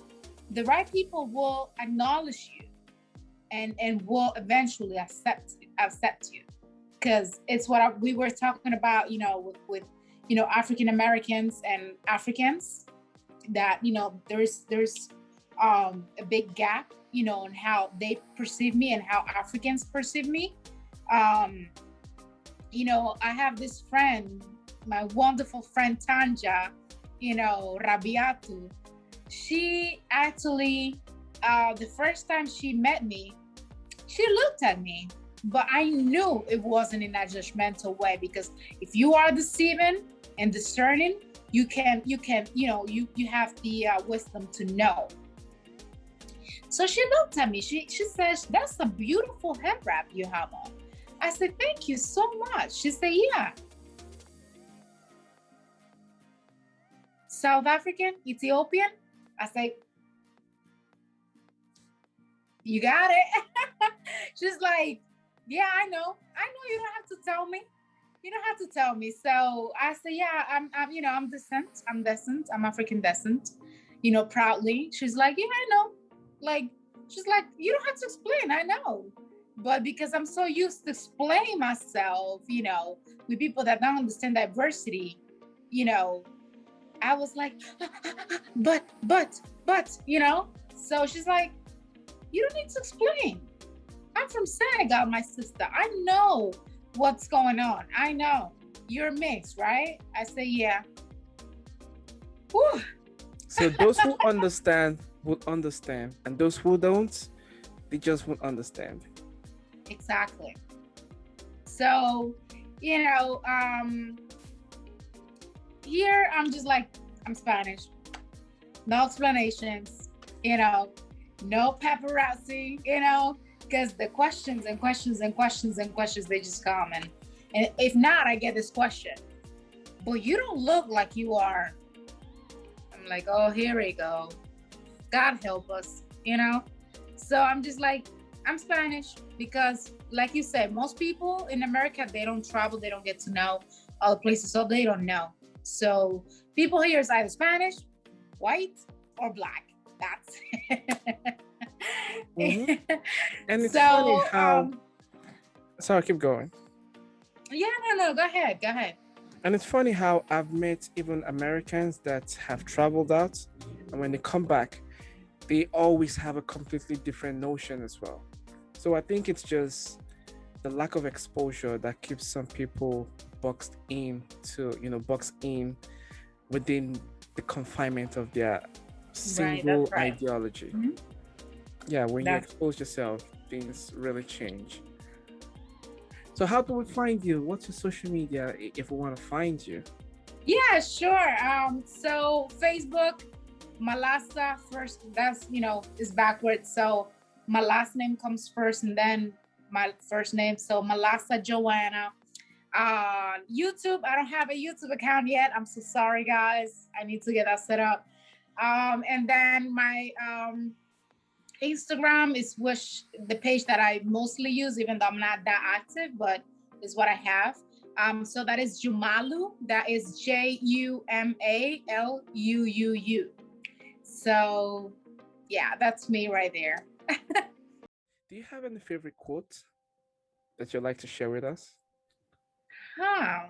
the right people will acknowledge you and will eventually accept you. Because it's what we were talking about, you know, with you know, African Americans and Africans, that, you know, there's a big gap, you know, in how they perceive me and how Africans perceive me. You know, I have this friend, my wonderful friend Tanja, you know, Rabiatu. She actually, the first time she met me, she looked at me, but I knew it wasn't in a judgmental way, because if you are deceiving and discerning, you can, you know, you have the wisdom to know. So she looked at me. She says, "That's a beautiful head wrap you have on." I said, "Thank you so much." She said, "Yeah." South African, Ethiopian? I say, "You got it." She's like, "Yeah, I know. You don't have to tell me. You don't have to tell me." So I say, "Yeah, I'm you know, I'm descent. I'm African descent, you know, proudly." She's like, "Yeah, I know." Like, she's like, "You don't have to explain. I know." But because I'm so used to explaining myself, you know, with people that don't understand diversity, you know, I was like, but, you know. So she's like, "You don't need to explain. I'm from Senegal, my sister. I know what's going on. I know. You're mixed, right?" I say, "Yeah." Whew. So those who understand will understand, and those who don't, they just won't understand. Exactly. So, you know, here I'm just like, I'm Spanish. No explanations, you know, no paparazzi, you know, because the questions and questions and questions and questions, they just come. And if not, I get this question, "But you don't look like you are." I'm like, "Oh, here we go. God help us," you know? So I'm just like, I'm Spanish, because like you said, most people in America, they don't travel, they don't get to know all the places, so they don't know. So people here is either Spanish, white, or black. That's it. Mm-hmm. And it's So, funny how. Sorry, keep going. Yeah, no, go ahead. And it's funny how I've met even Americans that have traveled out, and when they come back, they always have a completely different notion as well. So I think it's just the lack of exposure that keeps some people boxed in within the confinement of their single Right. ideology. Mm-hmm. Yeah, when you expose yourself, things really change. So how do we find you? What's your social media if we want to find you? Yeah, sure. So Facebook, Malasa first. That's, you know, is backwards. So my last name comes first, and then my first name. So Malasa Joanna. YouTube, I don't have a YouTube account yet. I'm so sorry, guys. I need to get that set up. And then my Instagram is the page that I mostly use, even though I'm not that active, but is what I have. So that is Jumalu. That is Jumaluuu. So yeah, that's me right there. Do you have any favorite quote that you'd like to share with us? Huh.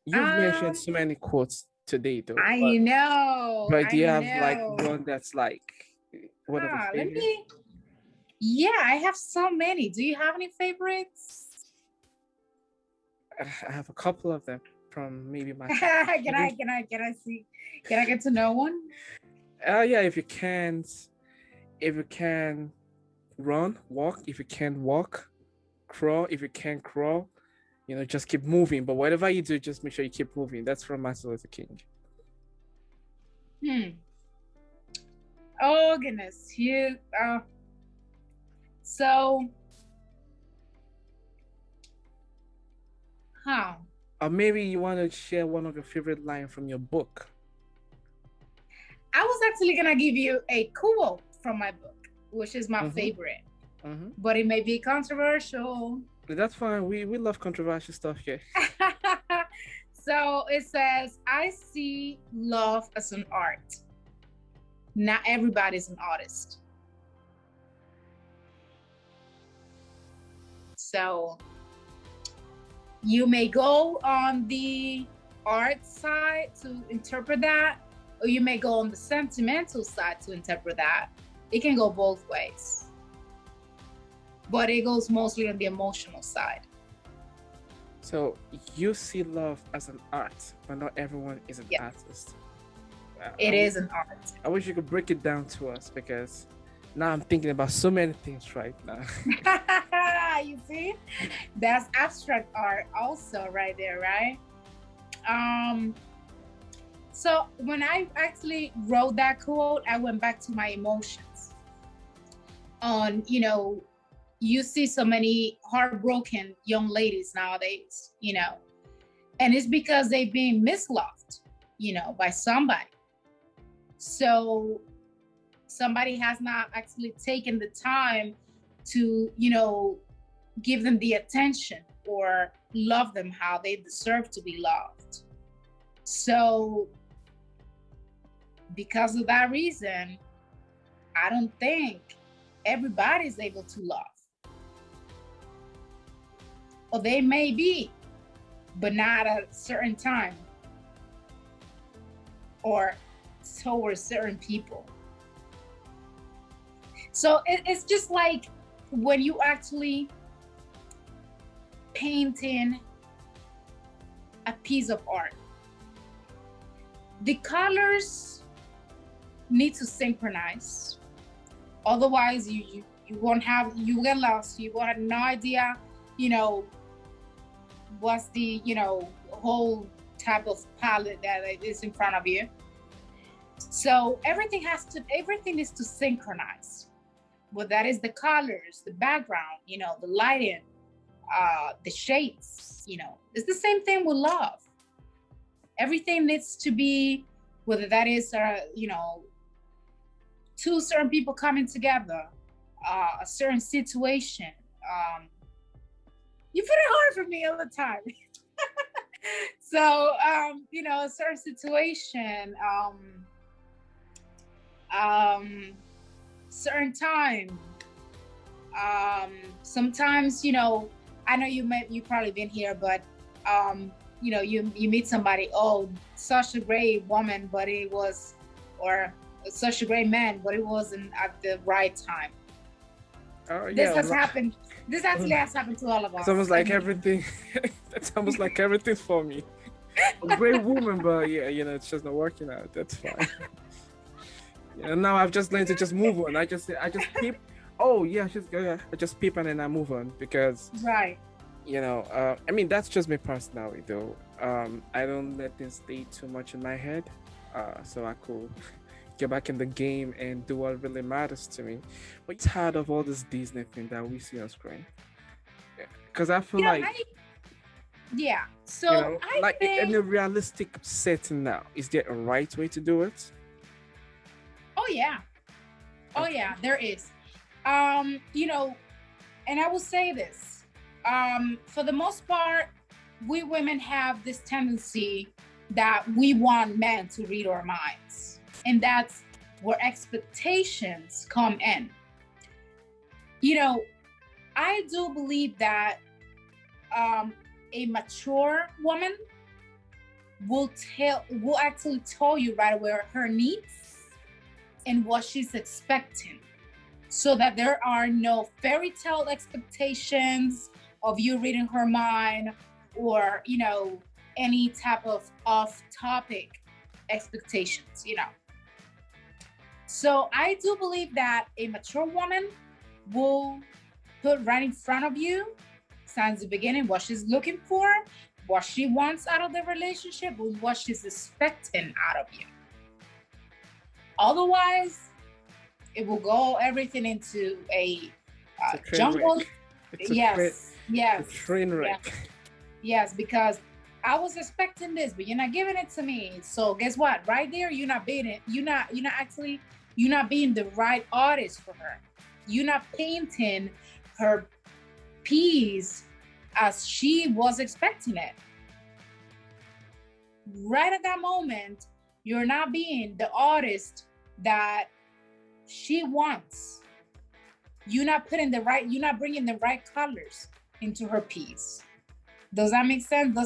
You've mentioned so many quotes today, though. I But know. do you have like one that's like one of the Let favorites? me. Yeah, I have so many. Do you have any favorites? I have a couple of them from maybe my. Can I see? Can I get to know one? Yeah, if you can walk. If you can walk, crawl. If you can't crawl, just keep moving. But whatever you do, just make sure you keep moving. That's from Martin Luther King. Oh goodness, you. So, Or maybe you want to share one of your favorite lines from your book. I was actually gonna give you a quote from my book, which is my Mm-hmm. favorite, Mm-hmm. but it may be controversial. That's fine. We love controversial stuff here. So it says, I see love as an art. Not everybody's an artist. So you may go on the art side to interpret that, or you may go on the sentimental side to interpret that. It can go both ways, but it goes mostly on the emotional side. So you see love as an art, but not everyone is an artist. It is an art. I wish you could break it down to us, because now I'm thinking about so many things right now. You see, that's abstract art also right there, right? So when I actually wrote that quote, I went back to my emotions. You see so many heartbroken young ladies nowadays, and it's because they've been misloved, by somebody. So somebody has not actually taken the time to, give them the attention or love them how they deserve to be loved. So because of that reason, I don't think everybody's able to love. Or they may be, but not at a certain time or towards certain people. So it's just like when you actually painting a piece of art, the colors need to synchronize. Otherwise, you get lost. You will have no idea, what's the whole type of palette that is in front of you. So everything is to synchronize. Well, that is the colors, the background, the lighting, the shapes, it's the same thing with love. Everything needs to be, whether that is, two certain people coming together, a certain situation. You put it hard for me all the time. So, a certain situation, certain time. Sometimes, I know you probably been here, but you meet somebody, oh, such a great woman, but it was, or such a great man, but it wasn't at the right time. This has happened. This actually has happened to all of us. It's almost like everything. It's almost like everything for me. A great woman, but it's just not working out. That's fine. Now I've just learned to just move on. I just peep. Oh yeah, I just peep and then I move on, because right. That's just my personality though. I don't let things stay too much in my head, so I could get back in the game and do what really matters to me. But it's tired of all this Disney thing that we see on screen, because I feel so I think, in a realistic setting now, is there a right way to do it? Oh yeah, there is. And I will say this, for the most part, we women have this tendency that we want men to read our minds, and that's where expectations come in. I do believe that a mature woman will actually tell you right away her needs and what she's expecting, so that there are no fairy tale expectations of you reading her mind, or any type of off-topic expectations. So I do believe that a mature woman will put right in front of you, since the beginning, what she's looking for, what she wants out of the relationship, and what she's expecting out of you. Otherwise, it will go everything into a jungle. Yes. A train wreck. Yes, because I was expecting this, but you're not giving it to me. So guess what? Right there, you're not being the right artist for her. You're not painting her piece as she was expecting it. Right at that moment, you're not being the artist that she wants. You're not bringing the right colors into her piece. Does that make sense?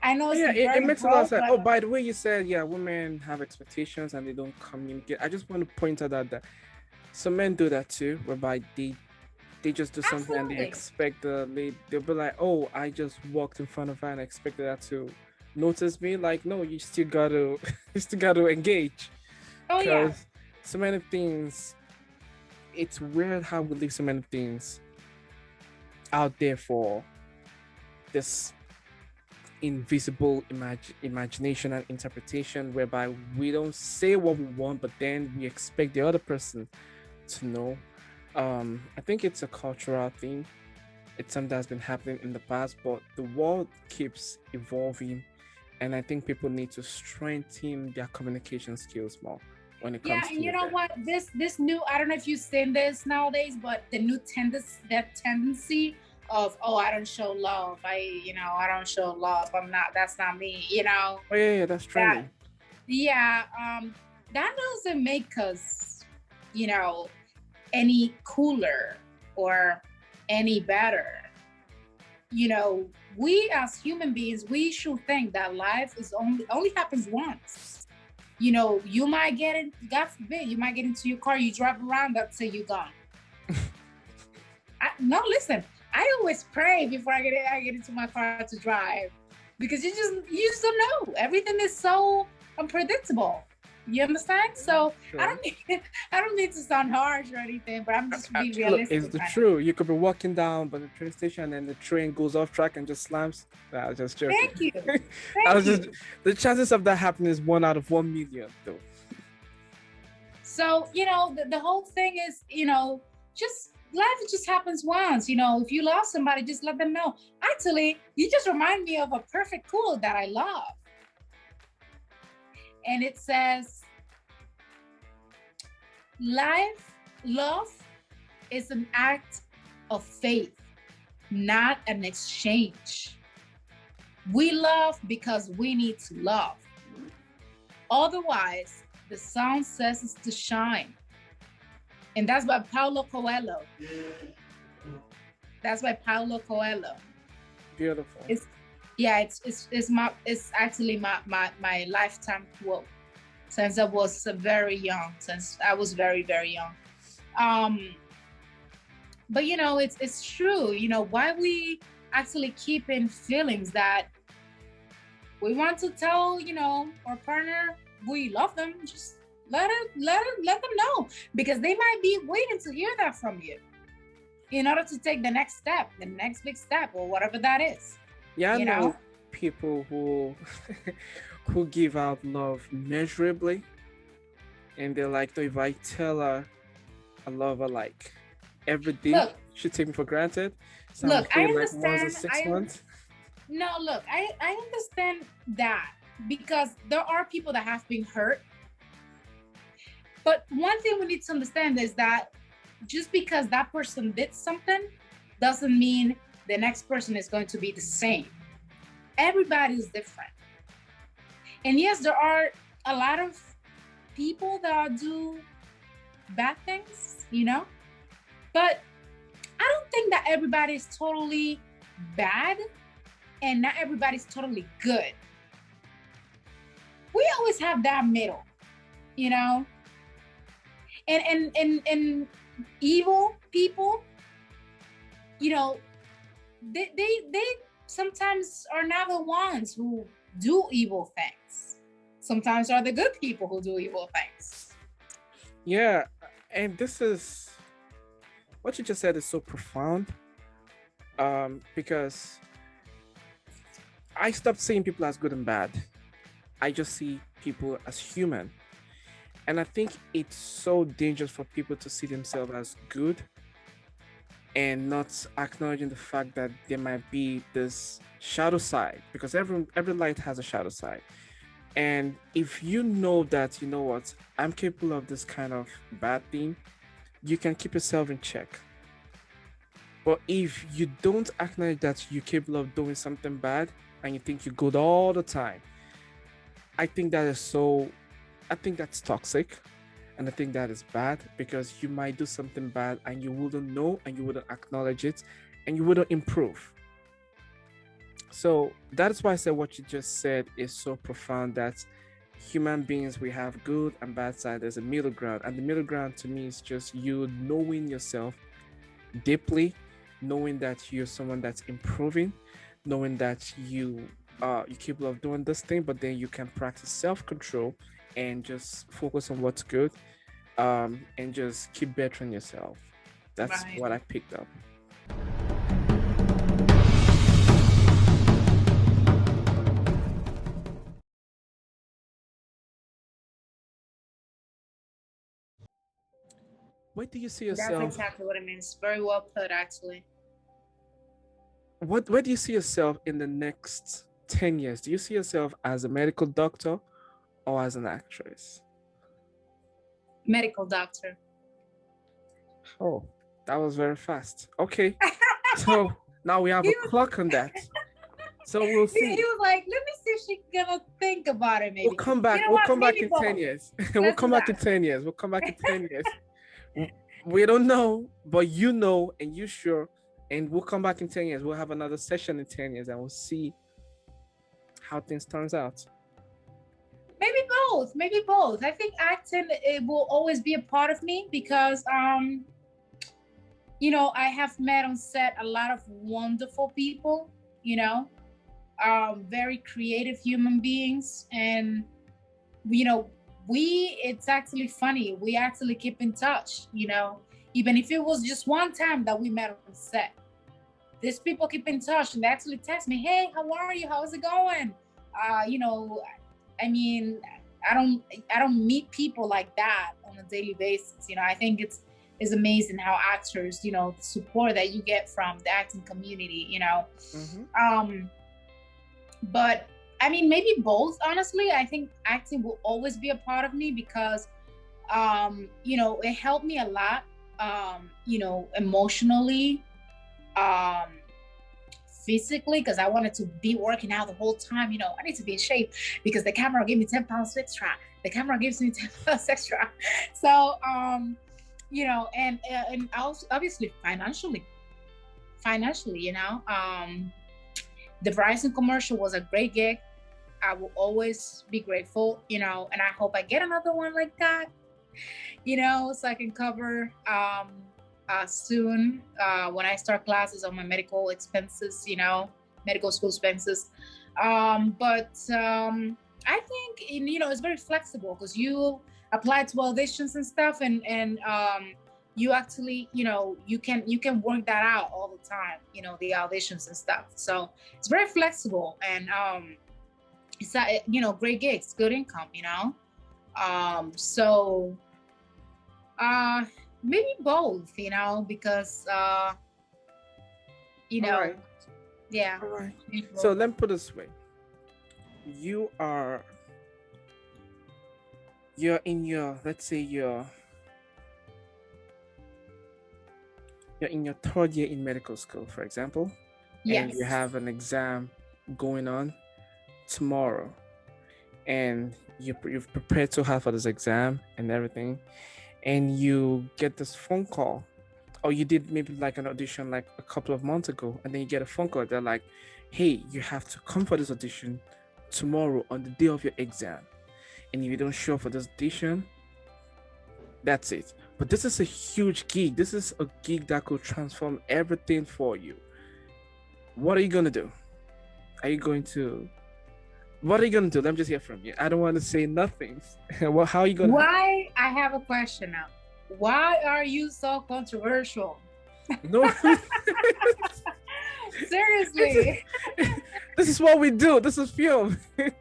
I know it's it very makes a lot of broad, sense. but Oh, by the way, you said, yeah, women have expectations and they don't communicate. I just want to point out that some men do that too, whereby they just do something and they absolutely. expect they'll be like, oh, I just walked in front of her and I expected her to notice me. Like, no, you still gotta you still gotta engage. Oh yeah. Because so many things, it's weird how we leave so many things out there for this invisible imagination and interpretation, whereby we don't say what we want, but then we expect the other person to know. I think it's a cultural thing. It's something that's been happening in the past, but the world keeps evolving, and I think people need to strengthen their communication skills more when it Yeah, comes and you to know that. what? This new, I don't know if you've seen this nowadays, but the new tendency of, oh, I don't show love. I don't show love. That's not me, Oh yeah, that's that, trending. yeah, that doesn't make us, any cooler or any better. We as human beings, we should think that life is only happens once. You might get in, God forbid, you might get into your car, you drive around, that's it, you're gone. No, listen, I always pray before I get into my car to drive, because you just don't know. Everything is so unpredictable. You understand? So Sure. I don't need to sound harsh or anything, but I'm just being Look, realistic. it's the truth. You could be walking down by the train station and the train goes off track and just slams. Nah, I was just joking. Thank you. I Thank was just you. the chances of that happening is 1 out of 1 million, though. So, the whole thing is, just life just happens once. If you love somebody, just let them know. Actually, you just remind me of a perfect quote that I love. And it says, love is an act of faith, not an exchange. We love because we need to love. Otherwise, the sun ceases to shine. And that's by Paulo Coelho. That's by Paulo Coelho. Beautiful. It's actually my lifetime quote since I was very young, since I was very, very young. But it's true. Why we actually keep in feelings that we want to tell, our partner we love them. Just let them know, because they might be waiting to hear that from you in order to take the next step, the next big step, or whatever that is. Yeah, I know people who who give out love measurably, and they're like, no, if I tell her I love her like every day, Look, she take me for granted. So I'm look, I okay like once in understand. 6 months. No, look, I understand that, because there are people that have been hurt. But one thing we need to understand is that just because that person did something doesn't mean the next person is going to be the same. Everybody is different. And yes, there are a lot of people that do bad things, but I don't think that everybody is totally bad and not everybody's totally good. We always have that middle, and evil people, they sometimes are not the ones who do evil things. Sometimes are the good people who do evil things. Yeah, and this is what you just said is so profound. Because I stopped seeing people as good and bad. I just see people as human. And I think it's so dangerous for people to see themselves as good and not acknowledging the fact that there might be this shadow side, because every light has a shadow side. And if you know that, you know what, I'm capable of this kind of bad thing, you can keep yourself in check. But if you don't acknowledge that you're capable of doing something bad and you think you're good all the time, I think that is so, I think that's toxic. And I think that is bad, because you might do something bad and you wouldn't know and you wouldn't acknowledge it and you wouldn't improve. So that's why I said what you just said is so profound, that human beings, we have good and bad side. There's a middle ground. And the middle ground to me is just you knowing yourself deeply, knowing that you're someone that's improving, knowing that you're capable of doing this thing, but then you can practice self-control and just focus on what's good, and just keep bettering yourself. That's Right. what I picked up. Where do you see That's yourself? exactly what it means. Very well put, actually. Where do you see yourself in the next 10 years? Do you see yourself as a medical doctor or as an actress? Medical doctor. Oh, that was very fast. Okay. So now we have a clock on that. So we'll see. He was like, let me see if she's gonna think about it. Maybe We'll come back. You know We'll what? come back Maybe in both. 10 years. We'll Let's come do back in that. 10 years. We'll come back in 10 years. We don't know, but you know, and you sure. And we'll come back in 10 years. We'll have another session in 10 years and we'll see how things turns out. Maybe both. Maybe both. I think acting, it will always be a part of me because you know, I have met on set a lot of wonderful people, you know, very creative human beings. And, you know, it's actually funny. We actually keep in touch, you know, even if it was just one time that we met on set. These people keep in touch and they actually text me, hey, how are you? How's it going? You know, I mean, I don't meet people like that on a daily basis. You know, I think it's amazing how actors, you know, the support that you get from the acting community, you know. Mm-hmm. But I mean, maybe both, honestly. I think acting will always be a part of me because you know, it helped me a lot, you know, emotionally, um, physically, because I wanted to be working out the whole time. You know, I need to be in shape because the camera gave me 10 pounds extra. The camera gives me 10 pounds extra. So, you know, and also obviously financially, you know, the Verizon commercial was a great gig. I will always be grateful, you know, and I hope I get another one like that, you know, so I can cover soon when I start classes on my medical expenses, you know, medical school expenses. But I think, you know, it's very flexible because you apply to auditions and stuff, and you actually, you know, you can work that out all the time, you know, the auditions and stuff. So it's very flexible, and it's a, you know, great gigs, good income, you know. So maybe both, you know, because you know, right. yeah. All right. So let me put it this way. You're in your, let's say you're in your third year in medical school, for example, and you have an exam going on tomorrow, and you've prepared so hard for this exam and everything, and you get this phone call, or you did maybe like an audition like a couple of months ago, and then you get a phone call. They're like, hey, you have to come for this audition tomorrow on the day of your exam, and if you don't show up for this audition, that's it. But this is a huge gig. This is a gig that could transform everything for you. What are you gonna do? What are you gonna do? Let me just hear from you. I don't want to say nothing. Well, how are you gonna? Why? I have a question now. Why are you so controversial? No. Seriously. This is what we do. This is film. Okay.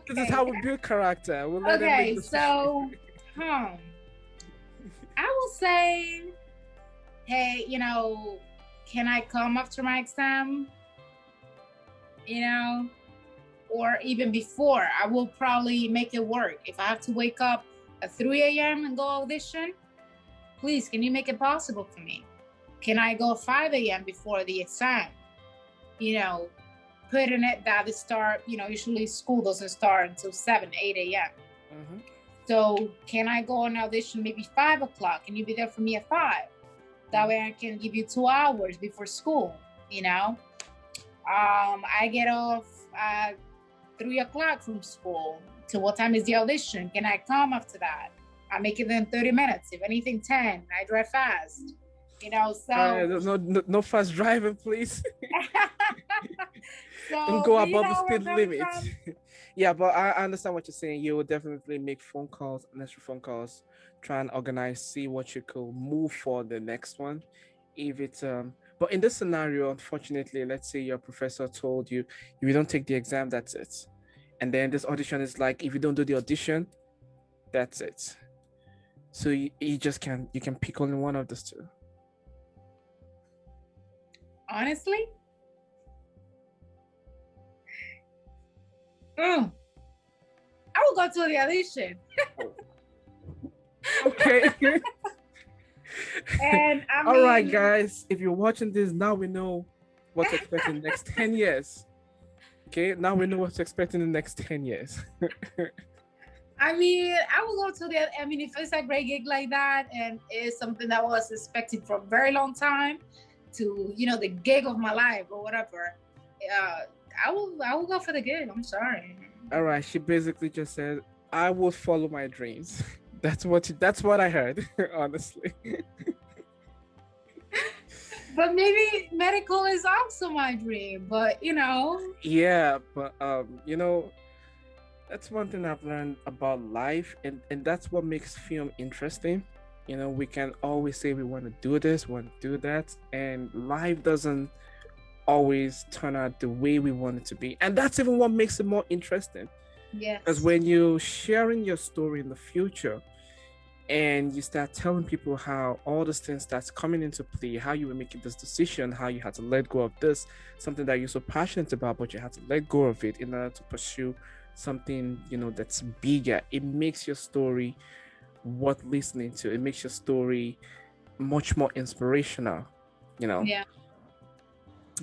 This is how we build character. We'll let okay, so I will say hey, can I come after my exam? Or even before, I will probably make it work. If I have to wake up at 3 a.m. and go audition, please, can you make it possible for me? Can I go 5 a.m. before the exam? Putting it that the start, usually school doesn't start until 7, 8 a.m. Mm-hmm. So can I go on audition maybe 5 o'clock? Can you be there for me at 5? That way I can give you 2 hours before school, I get off at 3 o'clock from school. So what time is the audition? Can I come after that? I make it in 30 minutes. If anything, 10. I drive fast. So no fast driving, please. So don't go above the speed where limit. Yeah, but I understand what you're saying. You will definitely make phone calls, unnecessary phone calls, try and organize, see what you could move for the next one. If it's but in this scenario, unfortunately, let's say your professor told you if you don't take the exam, that's it. And then this audition is like, if you don't do the audition, that's it. So you just can pick only one of those two. Honestly, I will go to the audition. Okay. And all right, guys, if you're watching this, now we know what to expect in the next 10 years. Okay, now we know what to expect in the next 10 years. I will go to if it's a great gig like that and it's something that was expected for a very long time to, the gig of my life or whatever, I will go for the gig. I'm sorry. All right, she basically just said, I will follow my dreams. That's what I heard, honestly. But maybe medical is also my dream, but Yeah, but that's one thing I've learned about life, and that's what makes film interesting. We can always say we want to do this, want to do that, and life doesn't always turn out the way we want it to be. And that's even what makes it more interesting. Yes. Because when you're sharing your story in the future and you start telling people how all these things starts coming into play, how you were making this decision, how you had to let go of this, something that you're so passionate about, but you had to let go of it in order to pursue something, that's bigger. It makes your story worth listening to. It makes your story much more inspirational, Yeah.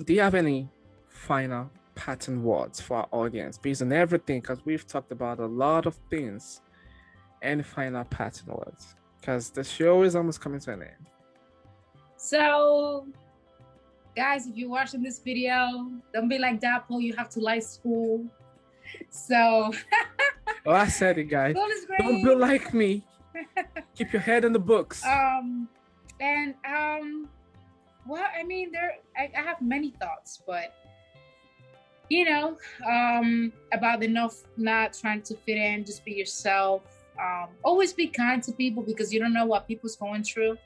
Do you have any final parting words for our audience based on everything? Because we've talked about a lot of things. Any final parting words? Because the show is almost coming to an end. So, guys, if you're watching this video, don't be like Dapo. You have to like school. So. Oh, I said it, guys. Don't be like me. Keep your head in the books. Well, I have many thoughts, but about not trying to fit in, just be yourself. Always be kind to people because you don't know what people's going through.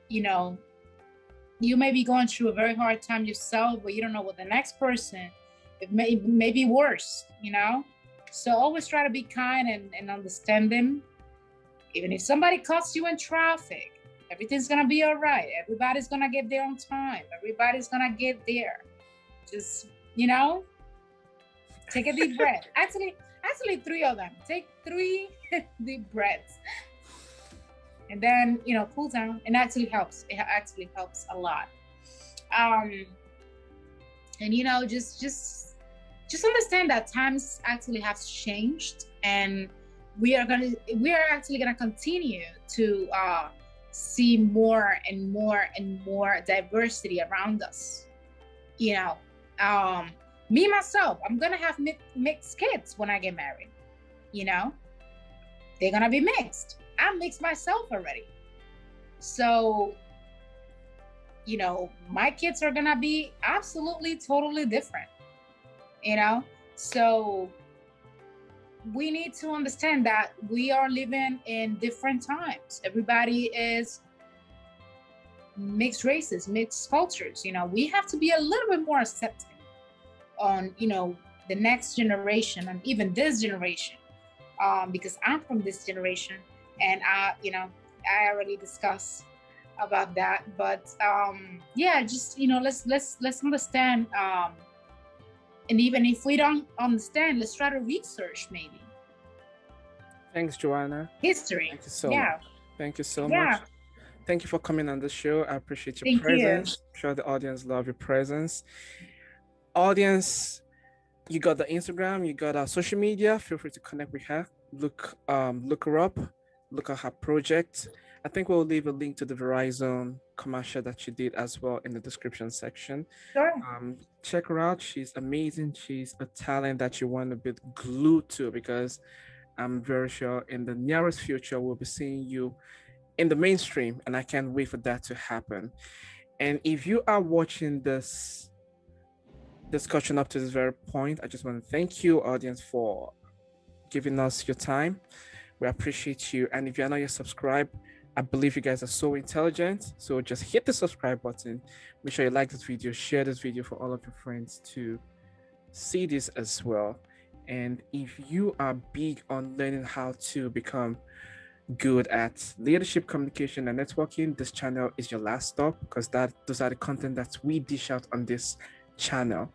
You may be going through a very hard time yourself, but you don't know what the next person, it may be worse, So always try to be kind and understanding. Even if somebody cuts you in traffic, everything's gonna be all right. Everybody's gonna get there on time. Everybody's gonna get there. Just, take a deep breath. Actually 3 of them. Take 3 deep breaths. And then, cool down. It actually helps. It actually helps a lot. And, just understand that times actually have changed, and we are actually gonna continue to see more and more and more diversity around us. Me myself, I'm gonna have mixed kids when I get married. They're gonna be mixed. I'm mixed myself already. So, my kids are gonna be absolutely totally different. So we need to understand that we are living in different times. Everybody is mixed races, mixed cultures. We have to be a little bit more accepting on, the next generation and even this generation, because I'm from this generation, and I already discussed about that. But yeah, just let's understand. And even if we don't understand, let's try to research maybe. Thanks, Joanna. History. Thank you so much. Thank you so much. Thank you for coming on the show. I appreciate your presence. I'm sure the audience love your presence. Audience, you got the Instagram, you got our social media. Feel free to connect with her. Look her up. Look at her project. I think we'll leave a link to the Verizon commercial that you did as well in the description section. Sure. Check her out. She's amazing. She's a talent that you want to be glued to, because I'm very sure in the nearest future we'll be seeing you in the mainstream, and I can't wait for that to happen. And if you are watching this discussion up to this very point, I just want to thank you, audience, for giving us your time. We appreciate you. And if you're not yet subscribed, I believe you guys are so intelligent. So just hit the subscribe button. Make sure you like this video, share this video for all of your friends to see this as well. And if you are big on learning how to become good at leadership, communication, and networking, this channel is your last stop, because those are the content that we dish out on this channel.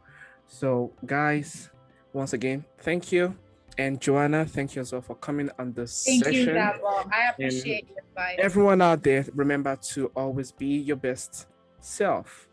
So guys, once again, thank you. And Joanna, thank you as well for coming on this session. Thank you, Dapo. I appreciate your advice. Everyone out there, remember to always be your best self.